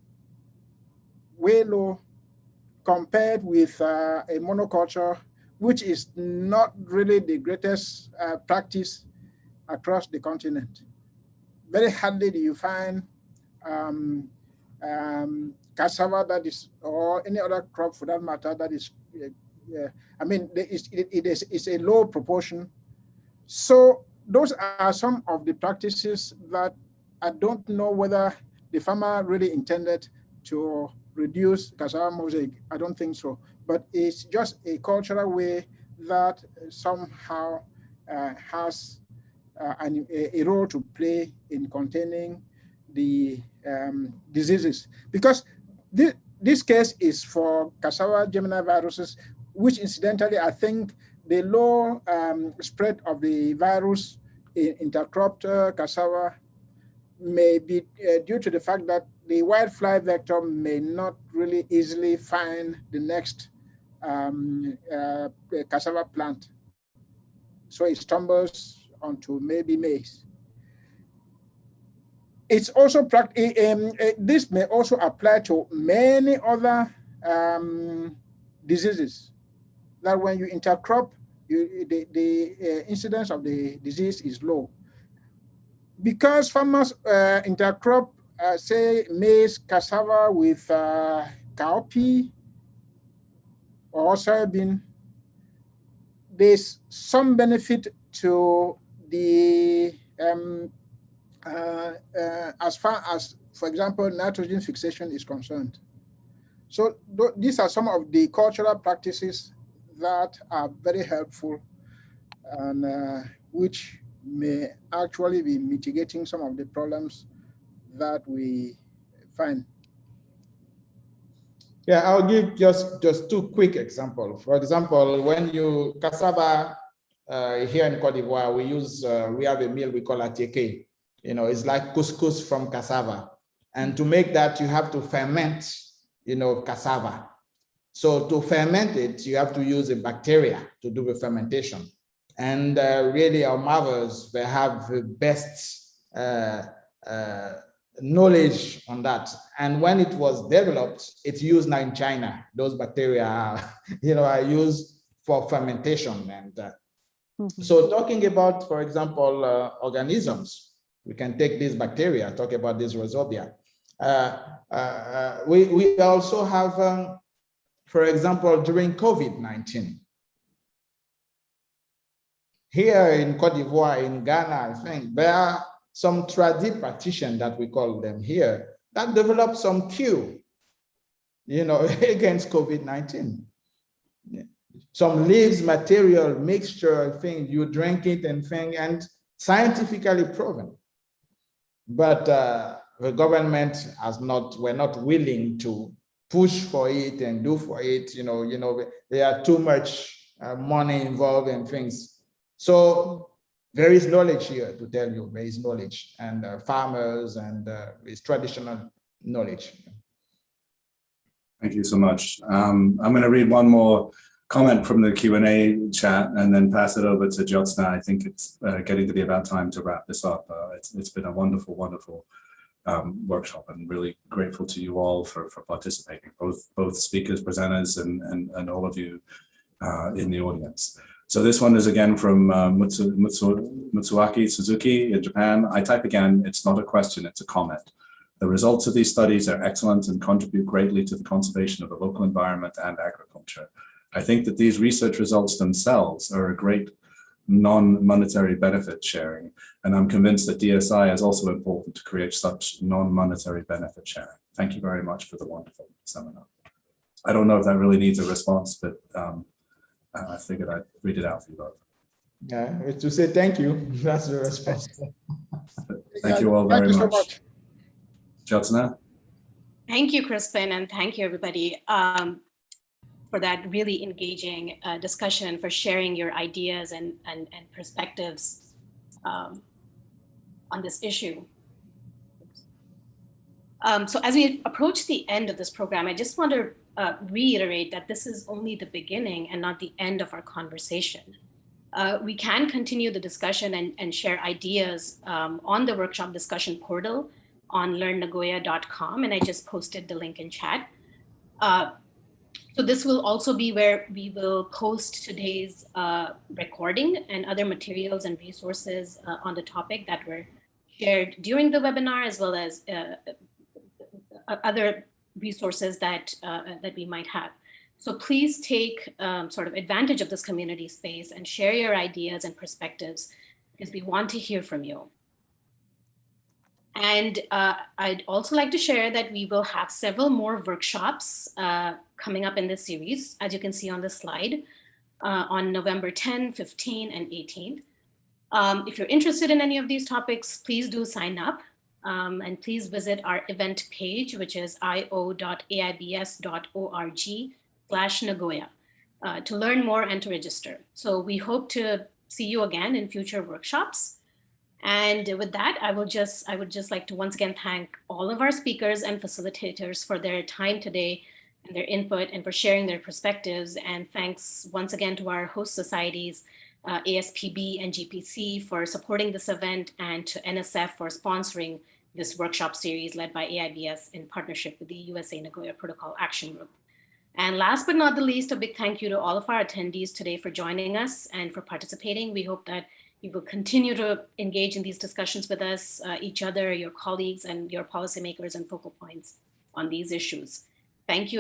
compared with a monoculture, which is not really the greatest practice across the continent. Very hardly do you find cassava that is, or any other crop for that matter, that is, I mean, it's a low proportion. So those are some of the practices that I don't know whether the farmer really intended to reduce cassava mosaic. I don't think so. But it's just a cultural way that somehow has a role to play in containing the diseases. Because this case is for cassava germinal viruses, which incidentally, I think the low spread of the virus in intercropped cassava may be due to the fact that the whitefly vector may not really easily find the next cassava plant. So it stumbles onto maybe maize. It's also this may also apply to many other diseases. That when you intercrop, the incidence of the disease is low. Because farmers intercrop, say, maize, cassava with cowpea or soybean, there's some benefit to the, as far as, for example, nitrogen fixation is concerned. So these are some of the cultural practices that are very helpful and which may actually be mitigating some of the problems that we find. Yeah, I'll give just 2 quick examples. For example, when you cassava here in Côte d'Ivoire, we have a meal we call atieke. You know, it's like couscous from cassava. And to make that, you have to ferment, you know, cassava. So to ferment it, you have to use a bacteria to do the fermentation. And really, our mothers, they have the best knowledge on that. And when it was developed, it's used now in China. Those bacteria, you know, are used for fermentation. And so talking about, for example, organisms, we can take these bacteria, talk about this rhizobia. We also have, for example, during COVID-19, here in Côte d'Ivoire, in Ghana, I think, there are some tradi practitioners that we call them here that developed some cure, you know, against COVID-19. Some leaves material mixture thing, you drink it and thing, and scientifically proven. But the government we're not willing to push for it and do for it. You know, there are too much money involved in things. So there is knowledge here to tell you, there is knowledge, and farmers and it's traditional knowledge. Thank you so much. I'm going to read one more comment from the Q&A chat and then pass it over to Jyotsna. I think it's getting to be about time to wrap this up. It's been a wonderful, wonderful workshop, and really grateful to you all for participating, both speakers, presenters, and all of you in the audience. So this one is again from Mutsuaki Suzuki in Japan. I type again, it's not a question, it's a comment. The results of these studies are excellent and contribute greatly to the conservation of the local environment and agriculture. I think that these research results themselves are a great non-monetary benefit sharing, and I'm convinced that DSI is also important to create such non-monetary benefit sharing. Thank you very much for the wonderful seminar. I don't know if that really needs a response, but I figured I'd read it out for you both. Yeah, it's to say thank you. That's the response. Thank you all very much. Thank you so much. Jyotsna? Thank you, Crispin, and thank you, everybody, for that really engaging discussion, for sharing your ideas and perspectives on this issue. So as we approach the end of this program, I just want to reiterate that this is only the beginning and not the end of our conversation. We can continue the discussion and share ideas on the workshop discussion portal on learnnagoya.com, and I just posted the link in chat. So this will also be where we will post today's recording and other materials and resources on the topic that were shared during the webinar, as well as other resources that we might have. So please take sort of advantage of this community space and share your ideas and perspectives, because we want to hear from you. And I'd also like to share that we will have several more workshops coming up in this series, as you can see on the slide, on November 10, 15, and 18th. If you're interested in any of these topics, please do sign up. And please visit our event page, which is io.aibs.org/Nagoya. to learn more and to register. So we hope to see you again in future workshops. And with that, I would just like to once again thank all of our speakers and facilitators for their time today and their input and for sharing their perspectives. And thanks once again to our host societies, ASPB and GPC for supporting this event, and to NSF for sponsoring this workshop series led by AIBS in partnership with the USA Nagoya Protocol Action Group. And last but not the least, a big thank you to all of our attendees today for joining us and for participating. We hope that you will continue to engage in these discussions with us, each other, your colleagues, and your policymakers and focal points on these issues. Thank you.